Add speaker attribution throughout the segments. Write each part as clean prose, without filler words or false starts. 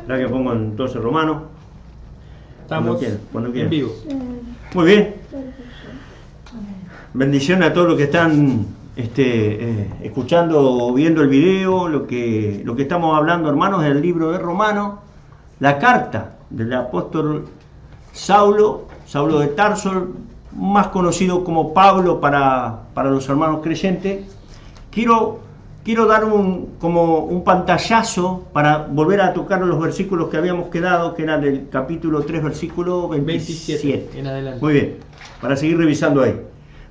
Speaker 1: La que pongo entonces Romano.
Speaker 2: Estamos
Speaker 1: cuando quieran.
Speaker 2: en vivo.
Speaker 1: Muy bien. Bendiciones a todos los que están escuchando o viendo el video. Lo que estamos hablando, hermanos, es el libro de Romanos, la carta del apóstol Saulo de Tarso, más conocido como Pablo para los hermanos creyentes. Quiero dar un pantallazo para volver a tocar los versículos que habíamos quedado, que era del capítulo 3, versículo 27
Speaker 2: en adelante.
Speaker 1: Muy bien, para seguir revisando ahí.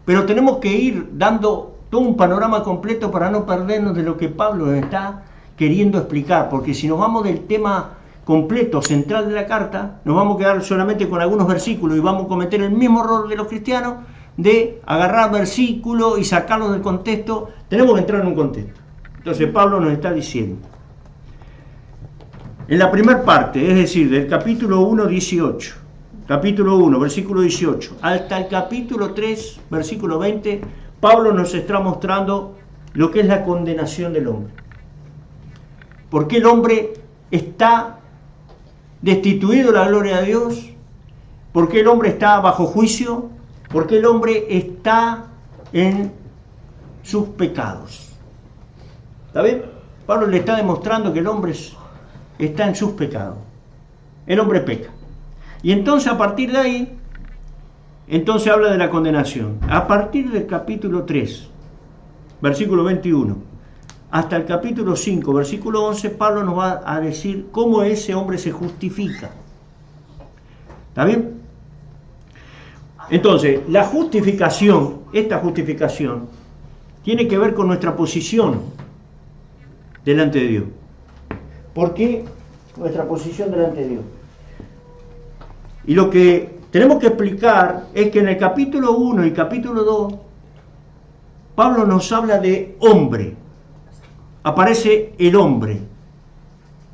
Speaker 1: Pero tenemos que ir dando todo un panorama completo para no perdernos de lo que Pablo nos está queriendo explicar, porque si nos vamos del tema completo, central de la carta, nos vamos a quedar solamente con algunos versículos y vamos a cometer el mismo error de los cristianos de agarrar versículos y sacarlos del contexto. Tenemos que entrar en un contexto. Entonces Pablo nos está diciendo, en la primera parte, es decir, del capítulo 1, 18, capítulo 1, versículo 18, hasta el capítulo 3, versículo 20, Pablo nos está mostrando lo que es la condenación del hombre. ¿Por qué el hombre está destituido de la gloria de Dios? ¿Por qué el hombre está bajo juicio? ¿Por qué el hombre está en sus pecados? ¿Está bien? Pablo le está demostrando que el hombre está en sus pecados. El hombre peca. Y entonces a partir de ahí, entonces habla de la condenación. A partir del capítulo 3, versículo 21, hasta el capítulo 5, versículo 11, Pablo nos va a decir cómo ese hombre se justifica. ¿Está bien? Entonces, la justificación, esta justificación, tiene que ver con nuestra posición delante de Dios. ¿Por qué nuestra posición delante de Dios? Y lo que tenemos que explicar es que en el capítulo 1 y capítulo 2, Pablo nos habla de hombre. Aparece el hombre.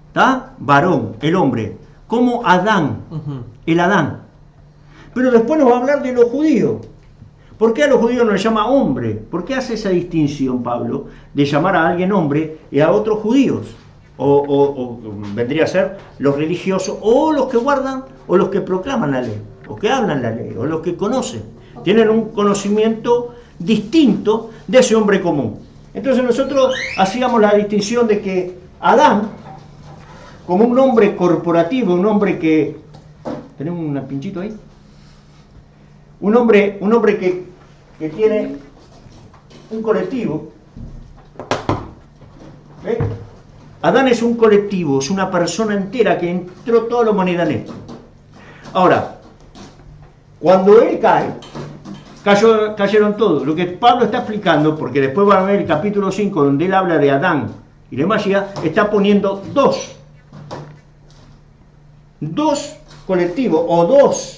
Speaker 1: ¿Está? Varón, el hombre. Como Adán, el Adán. Pero después nos va a hablar de los judíos. ¿Por qué a los judíos no les llama hombre? ¿Por qué hace esa distinción, Pablo, de llamar a alguien hombre y a otros judíos? O vendría a ser los religiosos, o los que guardan, o los que proclaman la ley, o que hablan la ley, o los que conocen. Tienen un conocimiento distinto de ese hombre común. Entonces nosotros hacíamos la distinción de que Adán, como un hombre corporativo, un hombre que... ¿Tenemos un pinchito ahí? Un hombre que tiene un colectivo. ¿Ve? Adán es un colectivo, es una persona entera que entró toda la humanidad en esto. Ahora, cuando él cayeron todos. Lo que Pablo está explicando, porque después va a ver el capítulo 5, donde él habla de Adán y de Mashiach, está poniendo dos colectivos o dos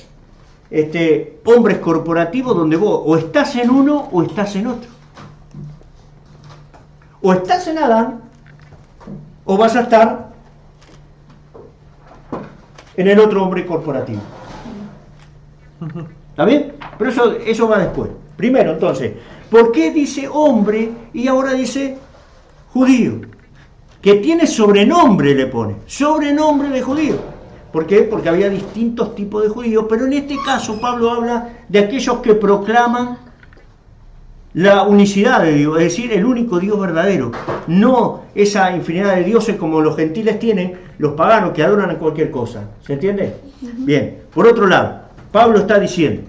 Speaker 1: hombres corporativos donde vos o estás en uno o estás en otro. O estás en Adán o vas a estar en el otro hombre corporativo. ¿Está bien? Pero eso va después. Primero, entonces, ¿por qué dice hombre y ahora dice judío? Que tiene sobrenombre, le pone. Sobrenombre de judío. ¿Por qué? Porque había distintos tipos de judíos, pero en este caso Pablo habla de aquellos que proclaman la unicidad de Dios, es decir, el único Dios verdadero. No esa infinidad de dioses como los gentiles tienen, los paganos que adoran a cualquier cosa. ¿Se entiende? Bien. Por otro lado, Pablo está diciendo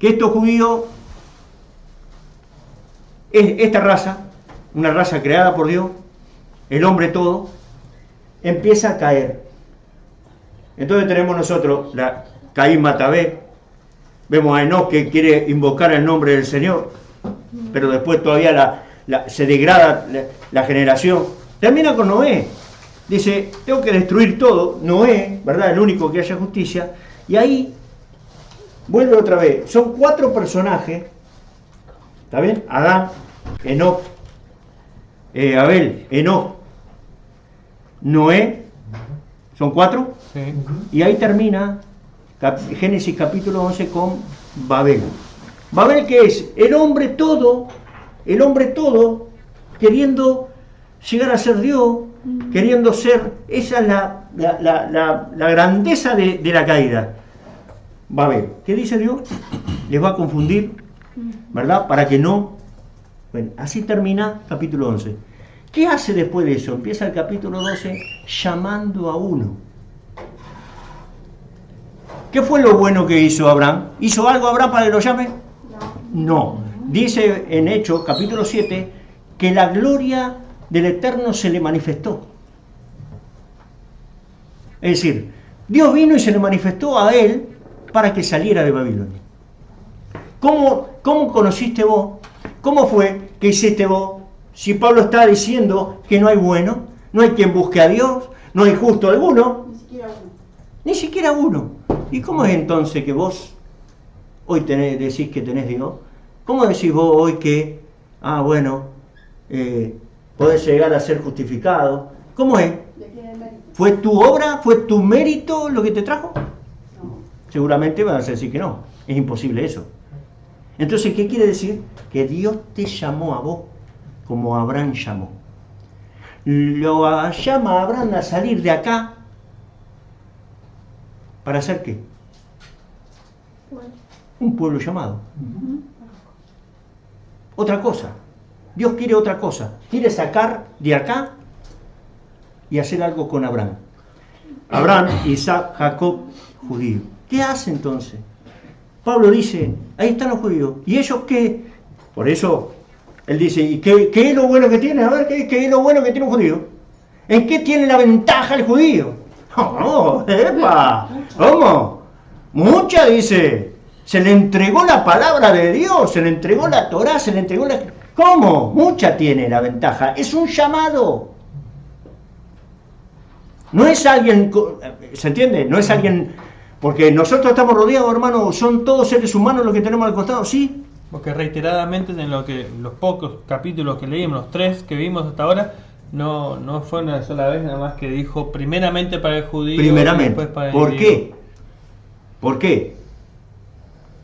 Speaker 1: que estos judíos, esta raza, una raza creada por Dios, el hombre todo, empieza a caer. Entonces tenemos nosotros la Caín Matabé, vemos a Enoc que quiere invocar el nombre del Señor, pero después todavía se degrada la generación. Termina con Noé. Dice, tengo que destruir todo. Noé, ¿verdad? El único que haya justicia. Y ahí vuelve otra vez. Son 4 personajes. ¿Está bien? Adán, Enoc, Abel, Enoc, Noé. ¿Son 4?
Speaker 2: Sí.
Speaker 1: Y ahí termina Génesis capítulo 11 con Babel. Babel, ¿qué es? El hombre todo queriendo llegar a ser Dios, queriendo ser, esa es la grandeza de la caída. Va a ver, ¿qué dice Dios? Les va a confundir, ¿verdad? Para que no... Bueno, así termina capítulo 11. ¿Qué hace después de eso? Empieza el capítulo 12 llamando a uno. ¿Qué fue lo bueno que hizo Abraham? ¿Hizo algo Abraham para que lo llame? No. Dice en Hechos, capítulo 7, que la gloria del Eterno se le manifestó. Es decir, Dios vino y se le manifestó a él para que saliera de Babilonia. ¿Cómo conociste vos? ¿Cómo fue que hiciste vos? Si Pablo está diciendo que no hay bueno, no hay quien busque a Dios, no hay justo alguno. Ni siquiera uno. ¿Y cómo es entonces que vos hoy decís que tenés Dios? ¿Cómo decís vos hoy que, podés llegar a ser justificado? ¿Cómo es? ¿Fue tu obra, fue tu mérito lo que te trajo? No. Seguramente vas a decir que no. Es imposible eso. Entonces, ¿qué quiere decir? Que Dios te llamó a vos como Abraham llamó. Lo llama a Abraham a salir de acá. ¿Para hacer qué? Un pueblo llamado. Otra cosa. Dios quiere otra cosa. Quiere sacar de acá y hacer algo con Abraham. Abraham, Isaac, Jacob, judío. ¿Qué hace entonces? Pablo dice, ahí están los judíos. ¿Y ellos qué? Por eso, él dice, ¿y qué es lo bueno que tiene? A ver, ¿qué es lo bueno que tiene un judío? ¿En qué tiene la ventaja el judío? ¡Oh, epa! ¿Cómo? Mucha, dice. Se le entregó la palabra de Dios, se le entregó la Torá, se le entregó la... ¿Cómo? Mucha tiene la ventaja. Es un llamado. No es alguien... ¿Se entiende? No es alguien... Porque nosotros estamos rodeados, hermano, son todos seres humanos los que tenemos al costado, ¿sí?
Speaker 2: Porque reiteradamente en los pocos capítulos que leímos, los 3 que vimos hasta ahora, no fue una sola vez nada más que dijo primeramente para el judío.
Speaker 1: Primeramente.
Speaker 2: Y después para el
Speaker 1: ¿Por
Speaker 2: griego.
Speaker 1: qué? ¿Por qué?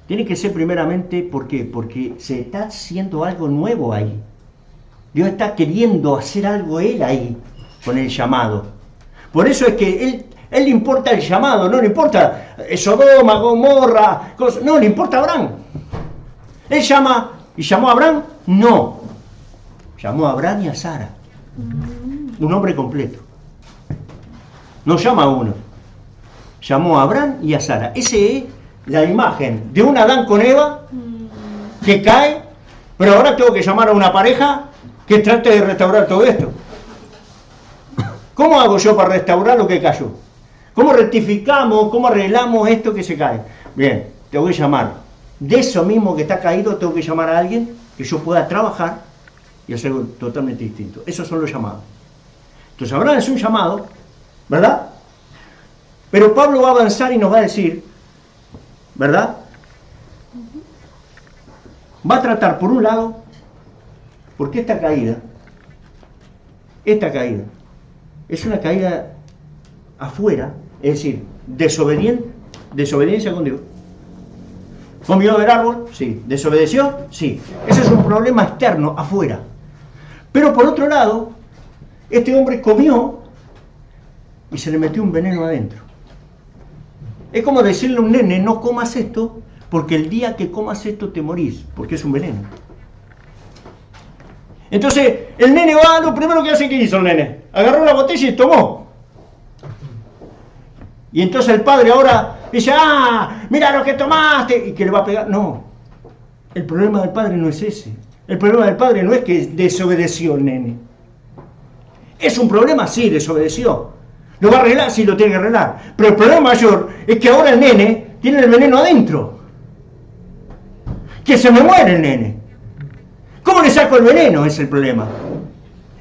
Speaker 1: Tiene que ser primeramente, ¿por qué? Porque se está haciendo algo nuevo ahí. Dios está queriendo hacer algo él ahí, con el llamado. Por eso es que él le importa el llamado, no le importa Sodoma, Gomorra, no, le importa a Abraham. Él llama, ¿y llamó a Abraham? No. Llamó a Abraham y a Sara. Un hombre completo. No llama a uno. Llamó a Abraham y a Sara. Esa es la imagen de un Adán con Eva que cae, pero ahora tengo que llamar a una pareja que trate de restaurar todo esto. ¿Cómo hago yo para restaurar lo que cayó? ¿Cómo rectificamos, cómo arreglamos esto que se cae? Bien, te voy a llamar. De eso mismo que está caído, tengo que llamar a alguien que yo pueda trabajar y hacer algo totalmente distinto. Esos son los llamados. Entonces, Abraham es un llamado, ¿verdad? Pero Pablo va a avanzar y nos va a decir, ¿verdad? Va a tratar, por un lado, porque esta caída es una caída afuera, es decir, desobediencia con Dios. ¿Comió del árbol? Sí. ¿Desobedeció? Sí. Ese es un problema externo, afuera. Pero por otro lado, este hombre comió y se le metió un veneno adentro. Es como decirle a un nene, no comas esto, porque el día que comas esto te morís, porque es un veneno. Entonces, el nene va, lo primero que hace, ¿qué hizo el nene? Agarró la botella y tomó. Y entonces el padre ahora dice, mira lo que tomaste, y que le va a pegar. No, el problema del padre no es ese. El problema del padre no es que desobedeció el nene. Es un problema, sí, desobedeció. Lo va a arreglar, sí, lo tiene que arreglar. Pero el problema mayor es que ahora el nene tiene el veneno adentro. Que se me muere el nene. ¿Cómo le saco el veneno? Es el problema.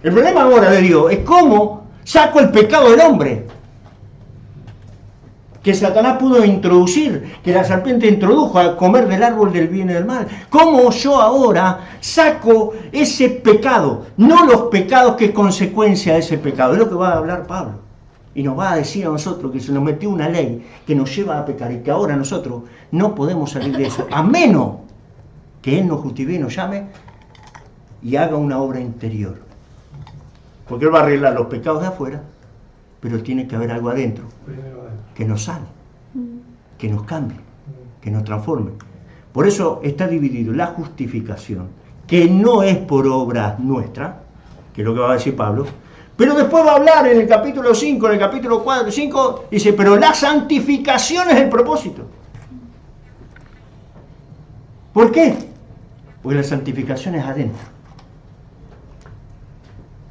Speaker 1: El problema ahora de Dios es cómo saco el pecado del hombre. Que Satanás pudo introducir, que la serpiente introdujo a comer del árbol del bien y del mal. ¿Cómo yo ahora saco ese pecado? No los pecados que es consecuencia de ese pecado. Es lo que va a hablar Pablo. Y nos va a decir a nosotros que se nos metió una ley que nos lleva a pecar y que ahora nosotros no podemos salir de eso, a menos que Él nos justifique, nos llame y haga una obra interior. Porque Él va a arreglar los pecados de afuera, pero tiene que haber algo adentro que nos sane, que nos cambie, que nos transforme. Por eso está dividido la justificación, que no es por obra nuestra, que es lo que va a decir Pablo, pero después va a hablar en el capítulo 5, en el capítulo 4, 5, dice, pero la santificación es el propósito. ¿Por qué? Porque la santificación es adentro.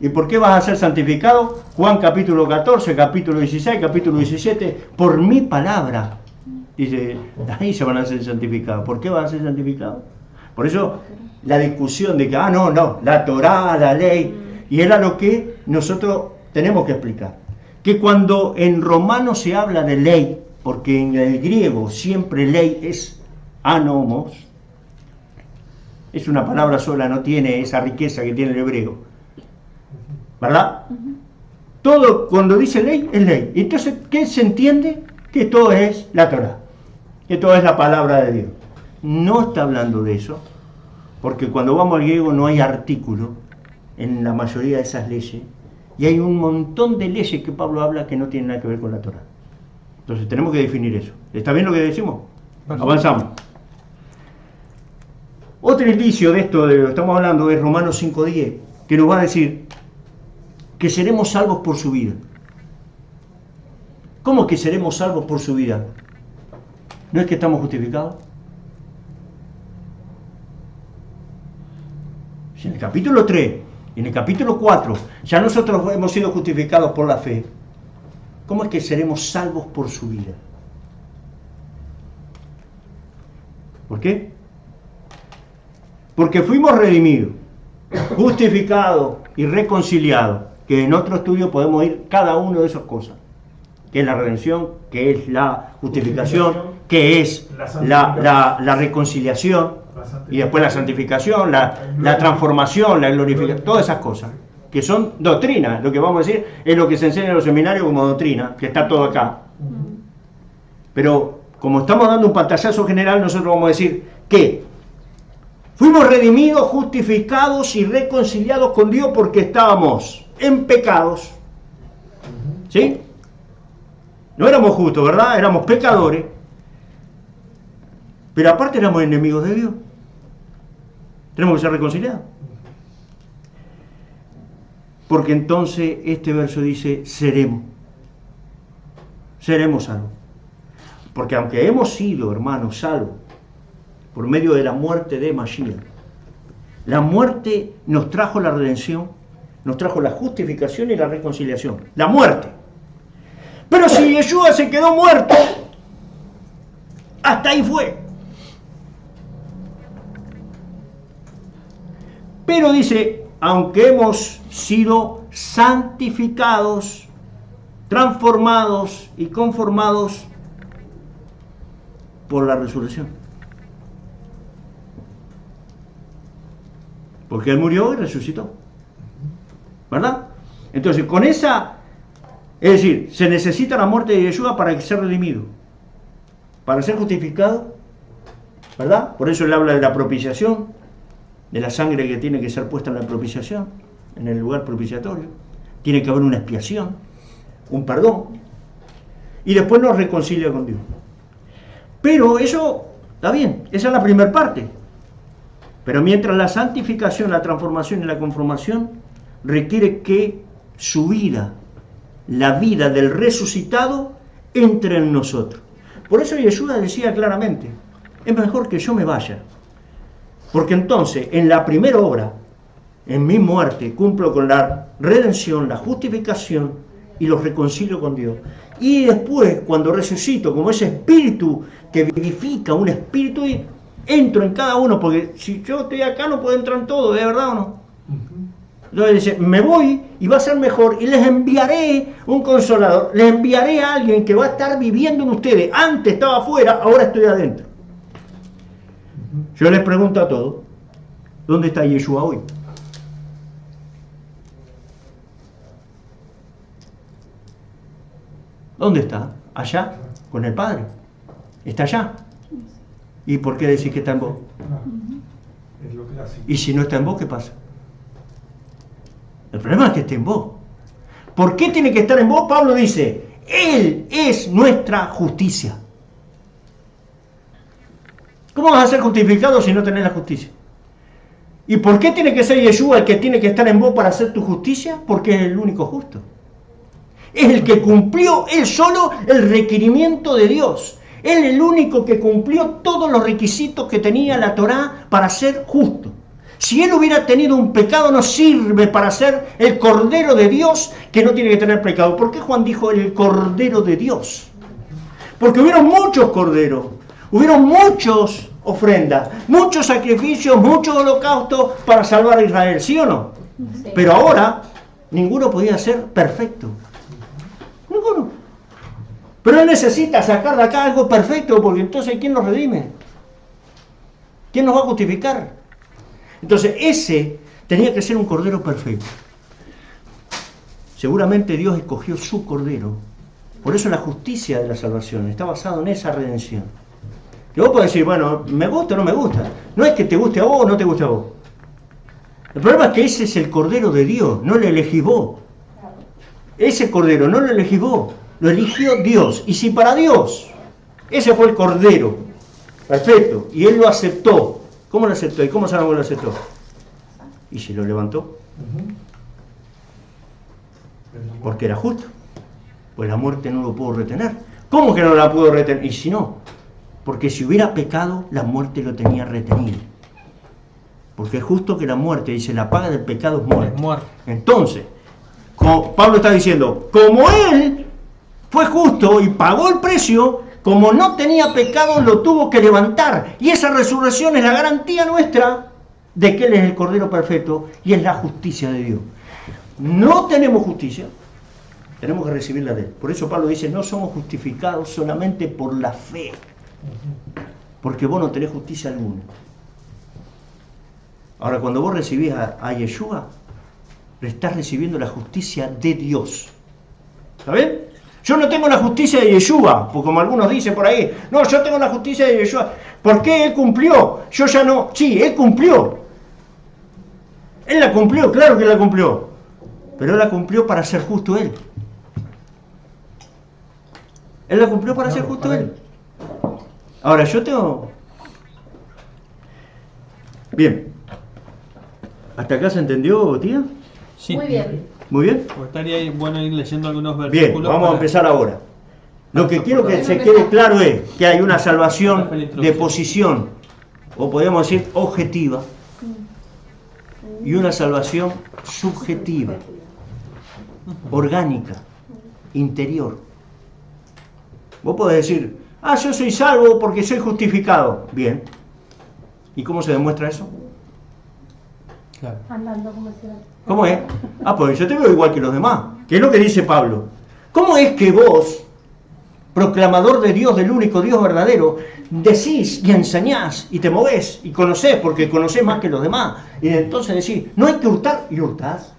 Speaker 1: ¿Y por qué vas a ser santificado? Juan capítulo 14, capítulo 16, capítulo 17, por mi palabra. Dice, ahí se van a ser santificados. ¿Por qué van a ser santificados? Por eso la discusión de que, no, la Torá, la ley, y era lo que nosotros tenemos que explicar. Que cuando en romano se habla de ley, porque en el griego siempre ley es anomos, es una palabra sola, no tiene esa riqueza que tiene el hebreo, ¿verdad? Todo cuando dice ley, es ley. Entonces, ¿qué se entiende? Que todo es la Torá, que todo es la palabra de Dios. No está hablando de eso, porque cuando vamos al griego no hay artículo en la mayoría de esas leyes, y hay un montón de leyes que Pablo habla que no tienen nada que ver con la Torá. Entonces tenemos que definir eso. ¿Está bien lo que decimos? Avanzamos. Otro indicio de esto de lo que estamos hablando es Romanos 5:10, que nos va a decir que seremos salvos por su vida. ¿Cómo que seremos salvos por su vida? ¿No es que estamos justificados? Si en el capítulo 3, en el capítulo 4, ya nosotros hemos sido justificados por la fe, ¿cómo es que seremos salvos por su vida? ¿Por qué? Porque fuimos redimidos, justificados y reconciliados, que en otro estudio podemos ir cada uno de esas cosas, que es la redención, que es la justificación, que es la reconciliación, y después la santificación, la transformación, la glorificación, todas esas cosas, que son doctrinas. Lo que vamos a decir es lo que se enseña en los seminarios como doctrina, que está todo acá. Pero como estamos dando un pantallazo general, nosotros vamos a decir que fuimos redimidos, justificados y reconciliados con Dios porque estábamos en pecados. ¿Sí? No éramos justos, ¿verdad? Éramos pecadores. Pero aparte éramos enemigos de Dios. Tenemos que ser reconciliados. Porque entonces este verso dice, seremos salvos. Porque aunque hemos sido, hermanos, salvos por medio de la muerte de Mashiach, la muerte nos trajo la redención, nos trajo la justificación y la reconciliación. La muerte. Pero si Yeshua se quedó muerto, hasta ahí fue. Pero dice, aunque hemos sido santificados, transformados y conformados por la resurrección. Porque Él murió y resucitó. ¿Verdad? Entonces, con esa... Es decir, se necesita la muerte de Yeshua para ser redimido, para ser justificado, ¿verdad? Por eso Él habla de la propiciación, de la sangre que tiene que ser puesta en la propiciación, en el lugar propiciatorio. Tiene que haber una expiación, un perdón, y después nos reconcilia con Dios. Pero eso está bien, esa es la primera parte. Pero mientras la santificación, la transformación y la conformación requiere que su vida, la vida del resucitado, entre en nosotros. Por eso Yeshua decía claramente, es mejor que yo me vaya, porque entonces en la primera obra, en mi muerte, cumplo con la redención, la justificación y los reconcilio con Dios. Y después, cuando resucito, como ese espíritu que vivifica, un espíritu, entro en cada uno, porque si yo estoy acá no puedo entrar en todo, ¿es verdad o no? Entonces dice, me voy y va a ser mejor y les enviaré un consolador, les enviaré a alguien que va a estar viviendo en ustedes. Antes estaba afuera, ahora estoy adentro. Yo les pregunto a todos, ¿dónde está Yeshua hoy? ¿Dónde está? Allá, con el Padre. Está allá. ¿Y por qué decís que está en vos? Y si no está en vos, ¿qué pasa? El problema es que esté en vos. ¿Por qué tiene que estar en vos? Pablo dice, Él es nuestra justicia. ¿Cómo vas a ser justificado si no tenés la justicia? ¿Y por qué tiene que ser Yeshua el que tiene que estar en vos para hacer tu justicia? Porque es el único justo. Es el que cumplió él solo el requerimiento de Dios. Él es el único que cumplió todos los requisitos que tenía la Torá para ser justo. Si él hubiera tenido un pecado, no sirve para ser el Cordero de Dios que no tiene que tener pecado. ¿Por qué Juan dijo el Cordero de Dios? Porque hubieron muchos corderos, hubieron muchos ofrendas, muchos sacrificios, muchos holocaustos para salvar a Israel, ¿sí o no? Sí. Pero ahora ninguno podía ser perfecto. Ninguno. Pero él necesita sacar de acá algo perfecto, porque entonces ¿quién nos redime? ¿Quién nos va a justificar? Entonces ese tenía que ser un cordero perfecto. Seguramente Dios escogió su cordero. Por eso la justicia de la salvación está basada en esa redención. Que vos podés decir, bueno, me gusta o no me gusta. No es que te guste a vos o no te guste a vos. El problema es que ese es el cordero de Dios, no lo elegís vos. Ese cordero no lo elegís vos, lo eligió Dios. Y si para Dios ese fue el cordero perfecto y él lo aceptó, ¿cómo lo aceptó? ¿Y cómo sabemos que lo aceptó? ¿Y si lo levantó? Porque era justo. Pues la muerte no lo pudo retener. ¿Cómo que no la pudo retener? Y si no, porque si hubiera pecado, la muerte lo tenía retenido. Porque es justo que la muerte, dice, la paga del pecado es muerte. Entonces, Pablo está diciendo, como él fue justo y pagó el precio, como no tenía pecado, lo tuvo que levantar. Y esa resurrección es la garantía nuestra de que Él es el Cordero perfecto y es la justicia de Dios. No tenemos justicia, tenemos que recibirla de Él. Por eso Pablo dice, no somos justificados solamente por la fe, porque vos no tenés justicia alguna. Ahora, cuando vos recibís a Yeshua, le estás recibiendo la justicia de Dios. ¿Está bien? Yo no tengo la justicia de Yeshua, porque como algunos dicen por ahí, no, yo tengo la justicia de Yeshua. ¿Por qué Él cumplió? Yo ya no. Sí, Él cumplió. Él la cumplió, claro que la cumplió. Pero Él la cumplió para ser justo Él. Él la cumplió para ser justo Él. Ahora, yo tengo... Bien. ¿Hasta acá se entendió, tía?
Speaker 2: Sí.
Speaker 3: Muy bien.
Speaker 1: Muy bien.
Speaker 2: Pues estaría bueno ir leyendo algunos versículos.
Speaker 1: Bien, vamos a empezar ahora. Lo que quiero que se quede claro es que hay una salvación de posición, o podemos decir objetiva, y una salvación subjetiva, orgánica, interior. Vos podés decir, yo soy salvo porque soy justificado. Bien. ¿Y cómo se demuestra eso?
Speaker 2: Claro.
Speaker 3: Andando como si...
Speaker 1: ¿Cómo es? Pues yo te veo igual que los demás. ¿Qué es lo que dice Pablo? ¿Cómo es que vos, proclamador de Dios, del único Dios verdadero, decís y enseñás y te movés y conocés, porque conocés más que los demás? Y entonces decís, no hay que hurtar, y hurtás.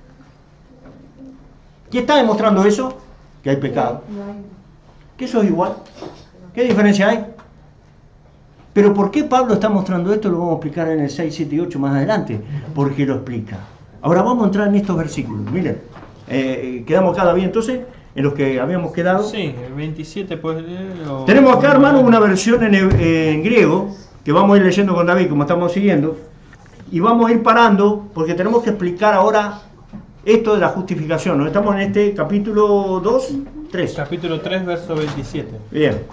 Speaker 1: ¿Qué está demostrando eso? Que hay pecado. Que eso es igual. ¿Qué diferencia hay? Pero ¿por qué Pablo está mostrando esto? Lo vamos a explicar en el 6, 7 y 8 más adelante. Porque lo explica. Ahora vamos a entrar en estos versículos. Miren, quedamos cada día entonces en los que habíamos quedado.
Speaker 2: Sí, el 27 pues.
Speaker 1: Tenemos acá, hermano, una versión en griego que vamos a ir leyendo con David, como estamos siguiendo. Y vamos a ir parando porque tenemos que explicar ahora esto de la justificación. ¿No? Estamos en este capítulo 2, 3.
Speaker 2: Capítulo 3, verso 27.
Speaker 1: Bien.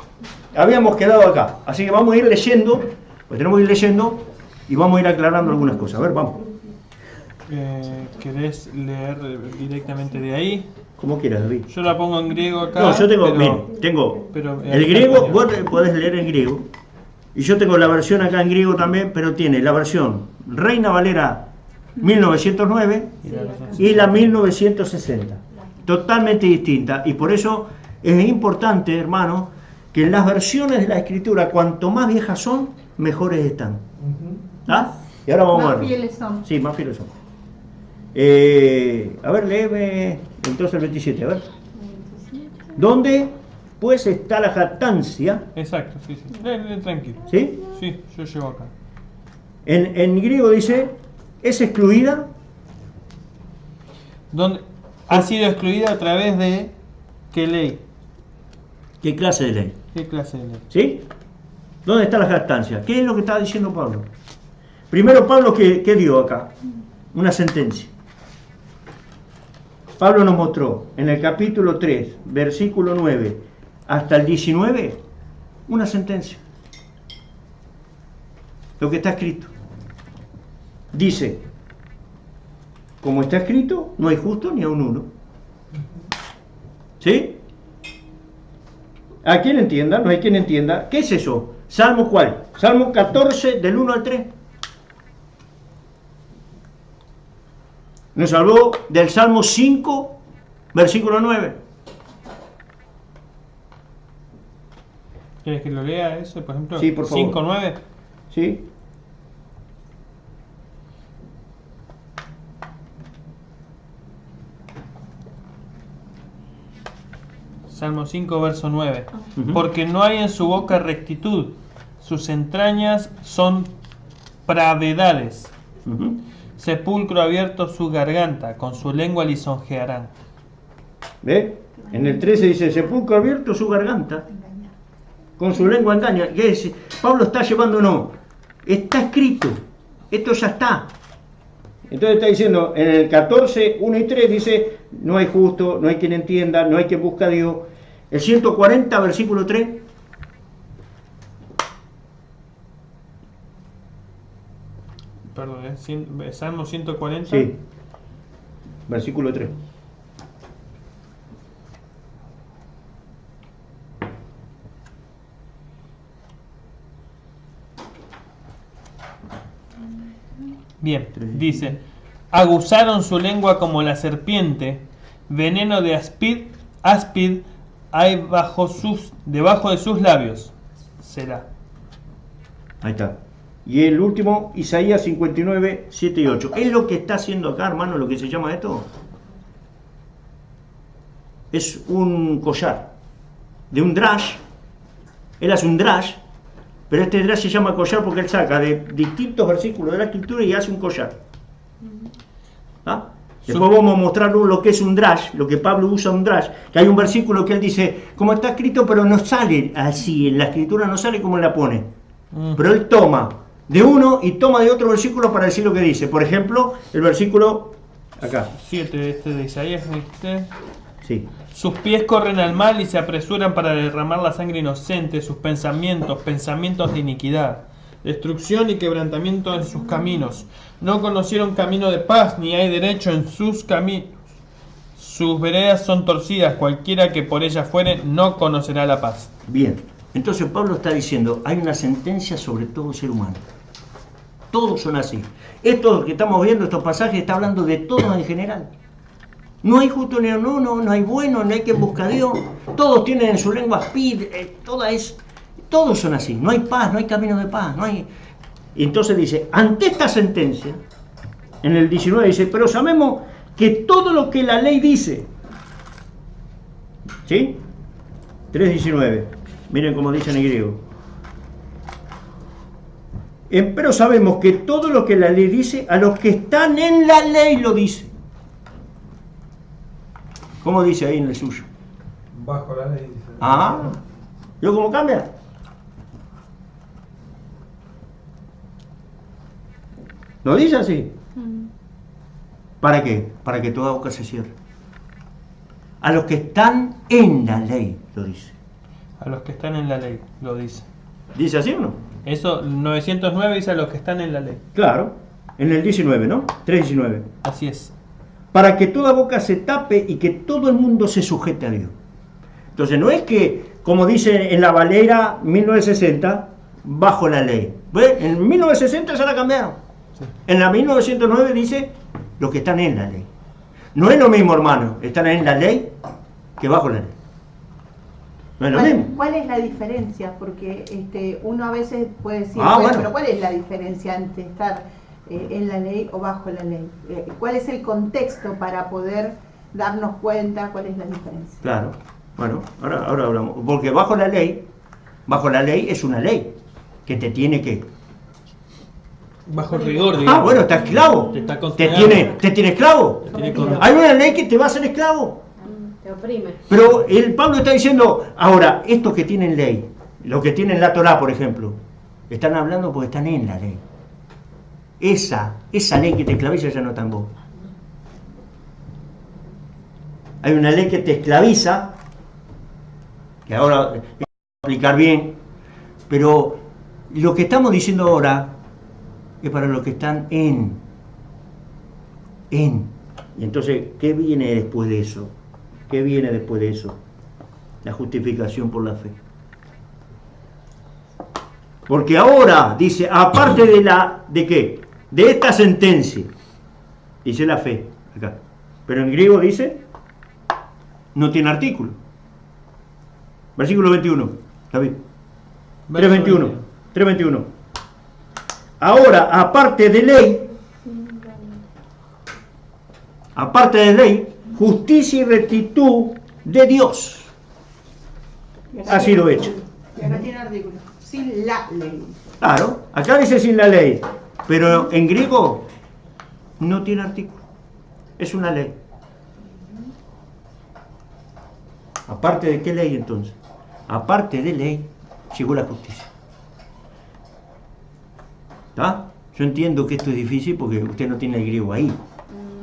Speaker 1: Habíamos quedado acá. Así que vamos a ir leyendo, pues tenemos que ir leyendo y vamos a ir aclarando algunas cosas. A ver, vamos.
Speaker 2: ¿Querés leer directamente de ahí?
Speaker 1: Como quieras, David.
Speaker 2: Yo la pongo en griego acá.
Speaker 1: No, yo tengo,
Speaker 2: pero,
Speaker 1: tengo el griego, vos podés leer en griego. Y yo tengo la versión acá en griego también, pero tiene la versión Reina Valera 1909 y la 1960. Totalmente distinta. Y por eso es importante, hermano, que en las versiones de la Escritura, cuanto más viejas son, mejores están. ¿Ah? Y ahora vamos a ver.
Speaker 3: Más fieles son.
Speaker 1: Sí, más fieles son. A ver, léeme entonces el 27, a ver. ¿Dónde pues está la jactancia?
Speaker 2: Exacto, sí. Lee tranquilo.
Speaker 1: ¿Sí?
Speaker 2: Sí, yo llevo acá.
Speaker 1: En griego dice, es excluida.
Speaker 2: ¿Dónde ha sido excluida a través de qué ley?
Speaker 1: ¿Qué clase de ley?
Speaker 2: ¿Qué clase de ley?
Speaker 1: ¿Sí? ¿Dónde está la jactancia? ¿Qué es lo que estaba diciendo Pablo? Primero Pablo, ¿qué dio acá? Una sentencia. Pablo nos mostró en el capítulo 3, versículo 9 hasta el 19, una sentencia. Lo que está escrito. Dice, como está escrito, no hay justo ni a un uno. ¿Sí? ¿A quien entienda? No hay quien entienda. ¿Qué es eso? ¿Salmo cuál? Salmo 14, del 1 al 3. Nos habló del Salmo 5, versículo 9.
Speaker 2: ¿Quieres que lo lea eso, por ejemplo?
Speaker 1: Sí, por favor.
Speaker 2: 5, 9.
Speaker 1: ¿Sí?
Speaker 2: Salmo 5, verso 9.
Speaker 1: Uh-huh.
Speaker 2: Porque no hay en su boca rectitud, sus entrañas son pravedades.
Speaker 1: Uh-huh.
Speaker 2: Sepulcro abierto su garganta, con su lengua lisonjearán.
Speaker 1: ¿Ve? En el 13 dice, sepulcro abierto su garganta, con su lengua engaña. ¿Qué es? Pablo está llevándonos, está escrito, esto ya está. Entonces está diciendo, en el 14, 1 y 3 dice, no hay justo, no hay quien entienda, no hay quien busque a Dios. El 140, versículo 3.
Speaker 2: Perdón, Salmo 140.
Speaker 1: Sí, versículo 3.
Speaker 2: Bien, dice, aguzaron su lengua como la serpiente, veneno de áspid hay debajo de sus labios. Será.
Speaker 1: Ahí está. Y el último, Isaías 59, 7 y 8. Es lo que está haciendo acá, hermano, lo que se llama esto. Es un collar de un drash. Él hace un drash, pero este drash se llama collar porque él saca de distintos versículos de la escritura y hace un collar. ¿Ah? Después vamos a mostrar lo que es un drash, lo que Pablo usa un drash, que hay un versículo que él dice, como está escrito, pero no sale así, en la escritura no sale como él la pone. Pero él toma de uno y toma de otro versículo para decir lo que dice. Por ejemplo, el versículo acá.
Speaker 2: 7 de Isaías, ¿viste?
Speaker 1: Sí.
Speaker 2: Sus pies corren al mal y se apresuran para derramar la sangre inocente, sus pensamientos de iniquidad, destrucción y quebrantamiento en sus caminos. No conocieron camino de paz, ni hay derecho en sus caminos. Sus veredas son torcidas, cualquiera que por ellas fuere no conocerá la paz.
Speaker 1: Bien, entonces Pablo está diciendo, hay una sentencia sobre todo ser humano. Todos son así. Esto que estamos viendo, estos pasajes, está hablando de todos en general. No hay justo ni uno, no hay bueno, no hay quien busque a Dios. Todos tienen en su lengua speed, todos son así. No hay paz, no hay camino de paz, no hay. Y entonces dice, ante esta sentencia, en el 19 dice, pero sabemos que todo lo que la ley dice, ¿sí? 3:19, miren cómo dice en el griego. Pero sabemos que todo lo que la ley dice, a los que están en la ley lo dice. ¿Cómo dice ahí en el suyo?
Speaker 3: Bajo la ley. Dice.
Speaker 1: Ah, ¿yo cómo cambia? ¿Lo dice así? ¿Para qué? Para que toda boca se cierre. A los que están en la ley, lo dice.
Speaker 2: A los que están en la ley, lo dice.
Speaker 1: ¿Dice así o no?
Speaker 2: Eso, 909 dice a los que están en la ley.
Speaker 1: Claro, en el 19, ¿no? 3:19.
Speaker 2: Así es.
Speaker 1: Para que toda boca se tape y que todo el mundo se sujete a Dios. Entonces no es que, como dice en la Valera 1960, bajo la ley. ¿Ves? En 1960 se la cambiaron. Sí. En la 1909 dice los que están en la ley. No es lo mismo, hermano, están en la ley que bajo la ley. No es lo mismo.
Speaker 4: ¿Cuál es la diferencia? Porque uno a veces puede decir,
Speaker 1: bueno,
Speaker 4: pero ¿cuál es la diferencia entre estar en la ley o bajo la ley? ¿Cuál es el contexto para poder darnos cuenta cuál es la diferencia?
Speaker 1: Claro, bueno, ahora hablamos. Porque bajo la ley es una ley que te tiene que
Speaker 2: Bajo rigor, digamos.
Speaker 1: Ah, bueno, está esclavo.
Speaker 2: Te está
Speaker 1: ¿Te
Speaker 2: controlando.
Speaker 1: tiene esclavo?
Speaker 2: Te tiene controlado.
Speaker 1: Hay una ley que te va a hacer esclavo.
Speaker 5: Te oprime.
Speaker 1: Pero el Pablo está diciendo, ahora, estos que tienen ley, los que tienen la Torá, por ejemplo, están hablando porque están en la ley. Esa ley que te esclaviza ya no está en vos. Hay una ley que te esclaviza, que ahora voy a explicar bien, pero lo que estamos diciendo ahora es para los que están en. Y entonces, ¿qué viene después de eso? ¿Qué viene después de eso? La justificación por la fe. Porque ahora dice, aparte ¿de qué? De esta sentencia, dice la fe, acá. Pero en griego dice, no tiene artículo. Versículo 21, David. 3:21. 3:21. Ahora, aparte de ley, justicia y rectitud de Dios ha sido hecho.
Speaker 4: Y acá tiene artículo. Sin la ley.
Speaker 1: Claro, acá dice sin la ley, pero en griego no tiene artículo. Es una ley. ¿Aparte de qué ley entonces? Aparte de ley, llegó la justicia. ¿Está? Yo entiendo que esto es difícil porque usted no tiene el griego ahí.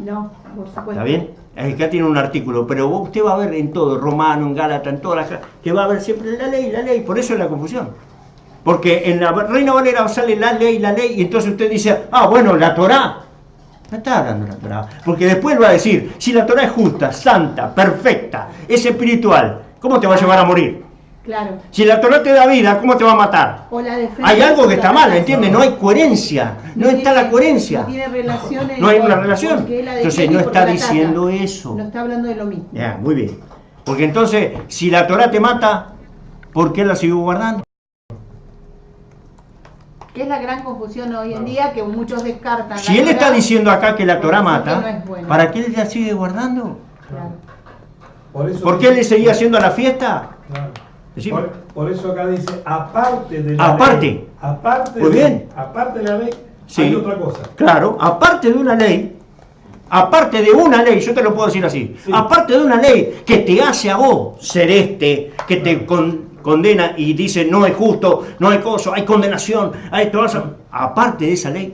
Speaker 4: No, por supuesto.
Speaker 1: ¿Está bien? Acá tiene un artículo, pero usted va a ver en todo, Romano, en Gálatas, en todas las, que va a ver siempre la ley, por eso es la confusión. Porque en la Reina Valera sale la ley, y entonces usted dice, ah, bueno, la Torá. No está hablando de la Torá, porque después va a decir, si la Torá es justa, santa, perfecta, es espiritual, ¿cómo te va a llevar a morir?
Speaker 4: Claro.
Speaker 1: Si la Torá te da vida, ¿cómo te va a matar?
Speaker 4: O la defensa.
Speaker 1: Hay algo que está mal, ¿entiendes? No hay coherencia, no está la coherencia.
Speaker 4: No tiene relaciones.
Speaker 1: No hay una relación.
Speaker 4: Porque la
Speaker 1: Entonces
Speaker 4: defiende
Speaker 1: no
Speaker 4: y porque
Speaker 1: está
Speaker 4: la
Speaker 1: diciendo
Speaker 4: ataca.
Speaker 1: eso.
Speaker 4: No está hablando de lo mismo.
Speaker 1: Ya, muy bien. Porque entonces, si la Torá te mata, ¿por qué la sigo guardando?
Speaker 4: Que es la gran confusión hoy en día que muchos descartan.
Speaker 1: Si
Speaker 4: la
Speaker 1: él está
Speaker 4: Torá
Speaker 1: diciendo acá que la Torá
Speaker 4: porque
Speaker 1: mata,
Speaker 4: no es buena.
Speaker 1: ¿para qué él la sigue guardando?
Speaker 4: Claro.
Speaker 1: ¿Por qué él le seguía haciendo la fiesta?
Speaker 3: Claro.
Speaker 1: Decime.
Speaker 3: Por eso acá dice, aparte de la
Speaker 1: Aparte.
Speaker 3: ley. Aparte.
Speaker 1: Muy bien.
Speaker 3: Aparte de la ley,
Speaker 1: Sí.
Speaker 3: hay otra cosa.
Speaker 1: Claro, aparte de una ley, yo te lo puedo decir así,
Speaker 3: Sí.
Speaker 1: aparte de una ley que te hace a vos ser que te condena y dice no es justo, no hay cosa, hay condenación, hay esto, aparte de esa ley,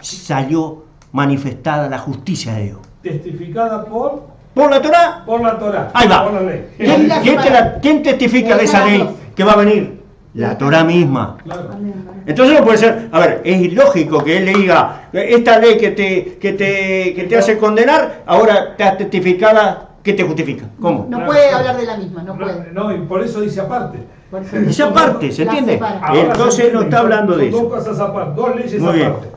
Speaker 1: salió manifestada la justicia de Dios.
Speaker 3: Testificada por
Speaker 1: ¿Por la Torá?
Speaker 3: la Torá.
Speaker 1: Ahí va.
Speaker 3: Por la ley.
Speaker 1: ¿Quién testifica de esa ley que va a venir? La Torá misma.
Speaker 3: Claro.
Speaker 1: Entonces no puede ser, a ver, es ilógico que él le diga, esta ley que te hace condenar, ahora está testificada que te justifica. ¿Cómo?
Speaker 4: No
Speaker 3: Claro.
Speaker 4: puede hablar de la misma, no puede.
Speaker 3: No, y por eso dice aparte.
Speaker 4: Por eso
Speaker 1: Esa parte, ¿se
Speaker 4: la
Speaker 1: entiende?
Speaker 4: separa.
Speaker 3: Ahora
Speaker 1: Entonces
Speaker 3: se
Speaker 1: no
Speaker 3: entiende,
Speaker 1: está hablando de
Speaker 3: son
Speaker 1: eso.
Speaker 3: Dos cosas aparte, dos leyes
Speaker 1: Muy bien.
Speaker 3: aparte.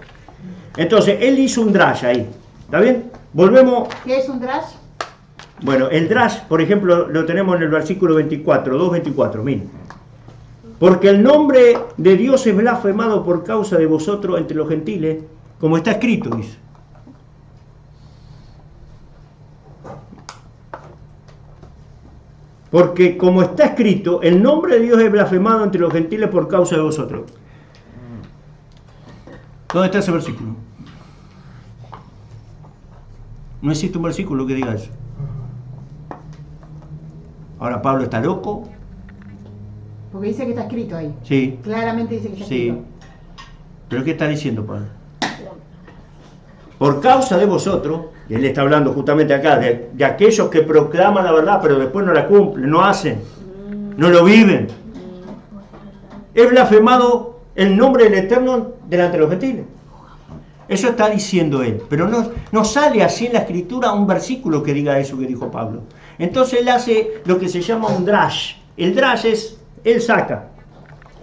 Speaker 1: Entonces, él hizo un drash ahí, ¿está bien? Volvemos,
Speaker 4: ¿Qué es un drash?
Speaker 1: bueno, el drash, por ejemplo, lo tenemos en el versículo 24, 2:24, miren. Porque el nombre de Dios es blasfemado por causa de vosotros entre los gentiles, como está escrito, dice. Porque como está escrito, el nombre de Dios es blasfemado entre los gentiles por causa de vosotros. ¿Dónde está ese versículo? No existe un versículo que diga eso. Ahora Pablo está loco.
Speaker 4: Porque dice que está escrito ahí.
Speaker 1: Sí,
Speaker 4: Claramente dice que está
Speaker 1: sí.
Speaker 4: escrito.
Speaker 1: ¿Pero qué está diciendo Pablo? Por causa de vosotros, y él está hablando justamente acá, de aquellos que proclaman la verdad, pero después no la cumplen, no hacen, no lo viven. Es blasfemado el nombre del Eterno delante de los gentiles. Eso está diciendo él, pero no sale así en la escritura un versículo que diga eso que dijo Pablo. Entonces él hace lo que se llama un drash. El drash es, él saca,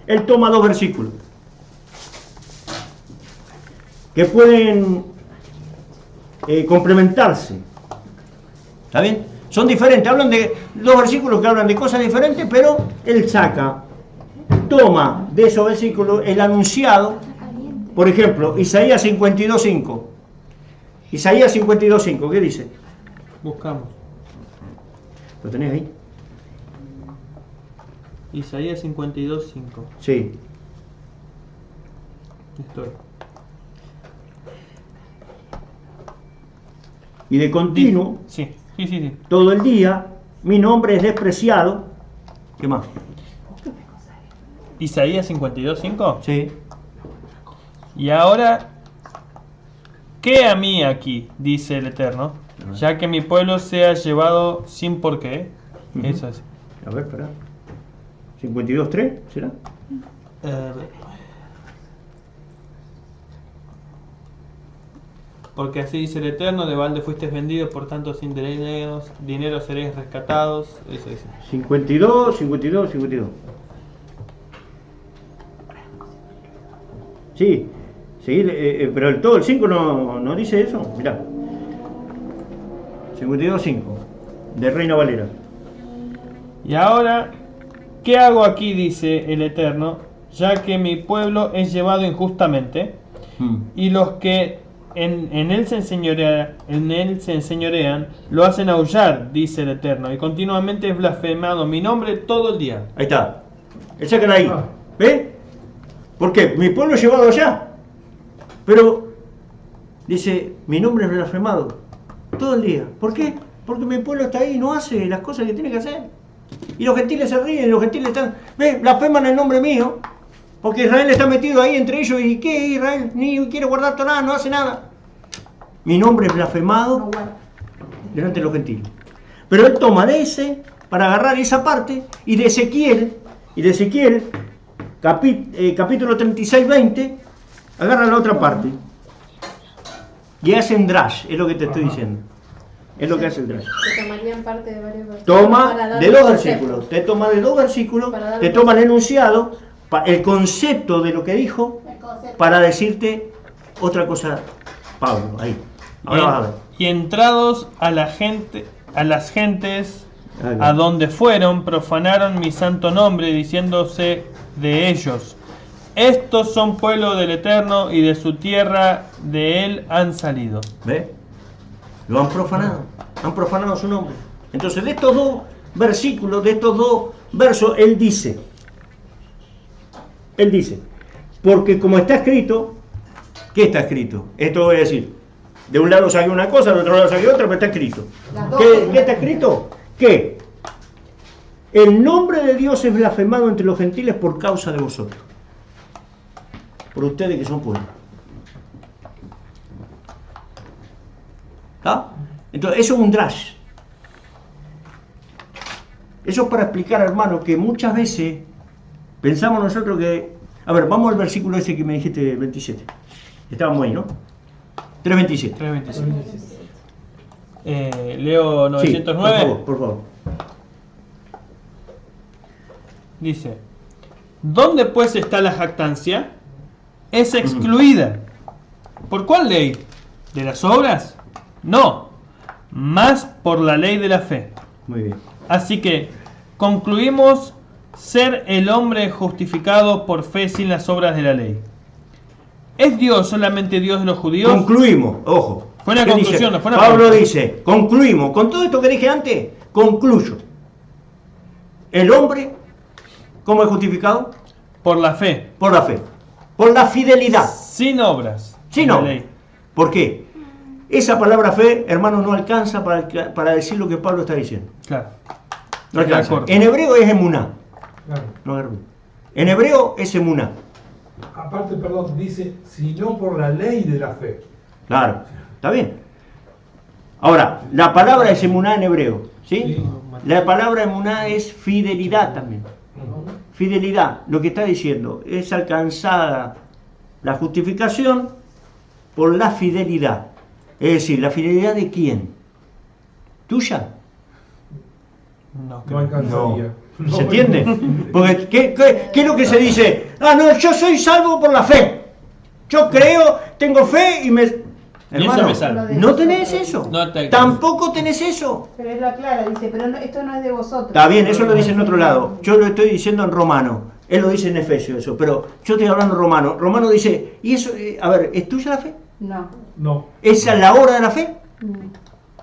Speaker 1: él toma dos versículos que pueden complementarse. ¿Está bien? Son diferentes, hablan de dos versículos que hablan de cosas diferentes, pero él saca, toma de esos versículos el anunciado. Por ejemplo, Isaías 52:5. Isaías 52:5, ¿qué dice?
Speaker 2: Buscamos.
Speaker 1: ¿Lo tenés ahí?
Speaker 2: Isaías 52:5.
Speaker 1: Sí.
Speaker 2: Estoy.
Speaker 1: y de continuo,
Speaker 2: Sí, sí, sí, sí.
Speaker 1: todo el día, mi nombre es despreciado. ¿Qué más?
Speaker 2: Isaías 52:5.
Speaker 1: Sí.
Speaker 2: Y ahora, ¿qué a mí aquí? Dice el Eterno, ya que mi pueblo sea llevado sin por qué.
Speaker 1: Ujú.
Speaker 2: Eso es.
Speaker 1: A ver, espera. 52.3, ¿será?
Speaker 2: Porque así dice el Eterno, de balde fuisteis vendidos, por tanto sin dinero seréis rescatados. Eso dice.
Speaker 1: 52, 52, 52. Sí, sí, pero todo el 5 no dice eso. Mirá. 52.5 de Reina Valera.
Speaker 2: Y ahora, ¿qué hago aquí? Dice el Eterno, ya que mi pueblo es llevado injustamente, y los que en él se enseñorean, lo hacen aullar, dice el Eterno, y continuamente es blasfemado mi nombre todo el día.
Speaker 1: Ahí está. Esa que ahí. ¿Ve? ¿Por qué? Mi pueblo es llevado allá. Pero dice, mi nombre es blasfemado todo el día. ¿Por qué? Porque mi pueblo está ahí y no hace las cosas que tiene que hacer. Y los gentiles se ríen, los gentiles están, ¿ves? Blasfeman el nombre mío. Porque Israel está metido ahí entre ellos. ¿Y qué? Israel ni quiere guardar Torá, no hace nada. Mi nombre es blasfemado delante de los gentiles. Pero él toma de ese para agarrar esa parte y de Ezequiel, capítulo 36, 20, agarra la otra parte. Y hacen drash, es lo que te estoy diciendo. Es lo que hace el drash.
Speaker 5: Que tomarían parte de varios versículos.
Speaker 1: Toma
Speaker 5: para dar
Speaker 1: de
Speaker 5: un
Speaker 1: dos
Speaker 5: concepto.
Speaker 1: versículos. Te toma de dos versículos,
Speaker 5: Para dar
Speaker 1: te
Speaker 5: un
Speaker 1: toma el enunciado, el concepto de lo que dijo, para decirte otra cosa, Pablo, ahí. Ahora vas a ver.
Speaker 2: Y entrados a las gentes
Speaker 1: Ahí va.
Speaker 2: a donde fueron, profanaron mi santo nombre, diciéndose de ellos, estos son pueblo del Eterno, y de su tierra de él han salido.
Speaker 1: ¿Ves? Lo han profanado su nombre. Entonces, de estos dos versículos, de estos dos versos, él dice, porque como está escrito, ¿qué está escrito? Esto voy a decir, de un lado saqué una cosa, del otro lado saqué otra, pero está escrito.
Speaker 4: Las dos
Speaker 1: ¿Qué
Speaker 4: cosas.
Speaker 1: está escrito? Que el nombre de Dios es blasfemado entre los gentiles por causa de vosotros, por ustedes que son pueblos. ¿Está? Entonces, eso es un drash. Eso es para explicar, hermano, que muchas veces pensamos nosotros que... A ver, vamos al versículo ese que me dijiste, 27. Estábamos ahí, ¿no? 3.27.
Speaker 2: 3:27. Leo 909.
Speaker 1: Sí, por favor.
Speaker 2: Dice, ¿dónde pues está la jactancia? Es excluida. ¿Por cuál ley? ¿De las obras? No, más por la ley de la fe.
Speaker 1: Muy bien.
Speaker 2: Así que concluimos ser el hombre justificado por fe sin las obras de la ley. ¿Es Dios solamente Dios de los judíos?
Speaker 1: Concluimos, ojo.
Speaker 2: Fue una
Speaker 1: ¿Qué
Speaker 2: conclusión,
Speaker 1: dice?
Speaker 2: no fue una
Speaker 1: Pablo
Speaker 2: pregunta.
Speaker 1: dice, concluimos. Con todo esto que dije antes, concluyo. El hombre, ¿cómo es justificado?
Speaker 2: Por la fe,
Speaker 1: Por la fe. Por la fidelidad.
Speaker 2: sin obras.
Speaker 1: Sí,
Speaker 2: de
Speaker 1: no.
Speaker 2: la ley.
Speaker 1: ¿Por qué? Esa palabra fe, hermano, no alcanza para decir lo que Pablo está diciendo.
Speaker 2: Claro.
Speaker 1: No
Speaker 2: De
Speaker 1: alcanza.
Speaker 2: acuerdo.
Speaker 1: En hebreo es emuná.
Speaker 3: Claro.
Speaker 1: No, en hebreo es emuná.
Speaker 3: Aparte, perdón, dice, sino por la ley de la fe.
Speaker 1: Claro, está bien. Ahora, la palabra es emuná en hebreo, ¿sí?
Speaker 3: Sí.
Speaker 1: La palabra emuná es fidelidad también. Fidelidad, lo que está diciendo, es alcanzada la justificación por la fidelidad. Es decir, ¿la fidelidad de quién? ¿Tuya?
Speaker 2: No,
Speaker 3: No
Speaker 2: creo.
Speaker 3: alcanzaría. No.
Speaker 1: ¿Se entiende? Porque, ¿qué es lo que se dice? Ah, no, yo soy salvo por la fe. Yo creo, tengo fe y me... Hermano,
Speaker 2: me salva.
Speaker 1: no tenés eso.
Speaker 2: No te-
Speaker 1: Tampoco tenés eso.
Speaker 4: Pero él lo aclara, dice, pero no, esto no es de vosotros.
Speaker 1: Está bien, eso lo dice en otro lado. Yo lo estoy diciendo en Romano. Él lo dice en Efesios eso. Pero yo estoy hablando en Romano. Romano dice, y eso, a ver, ¿es tuya la fe?
Speaker 4: No.
Speaker 3: No.
Speaker 1: ¿Esa es la hora de la fe?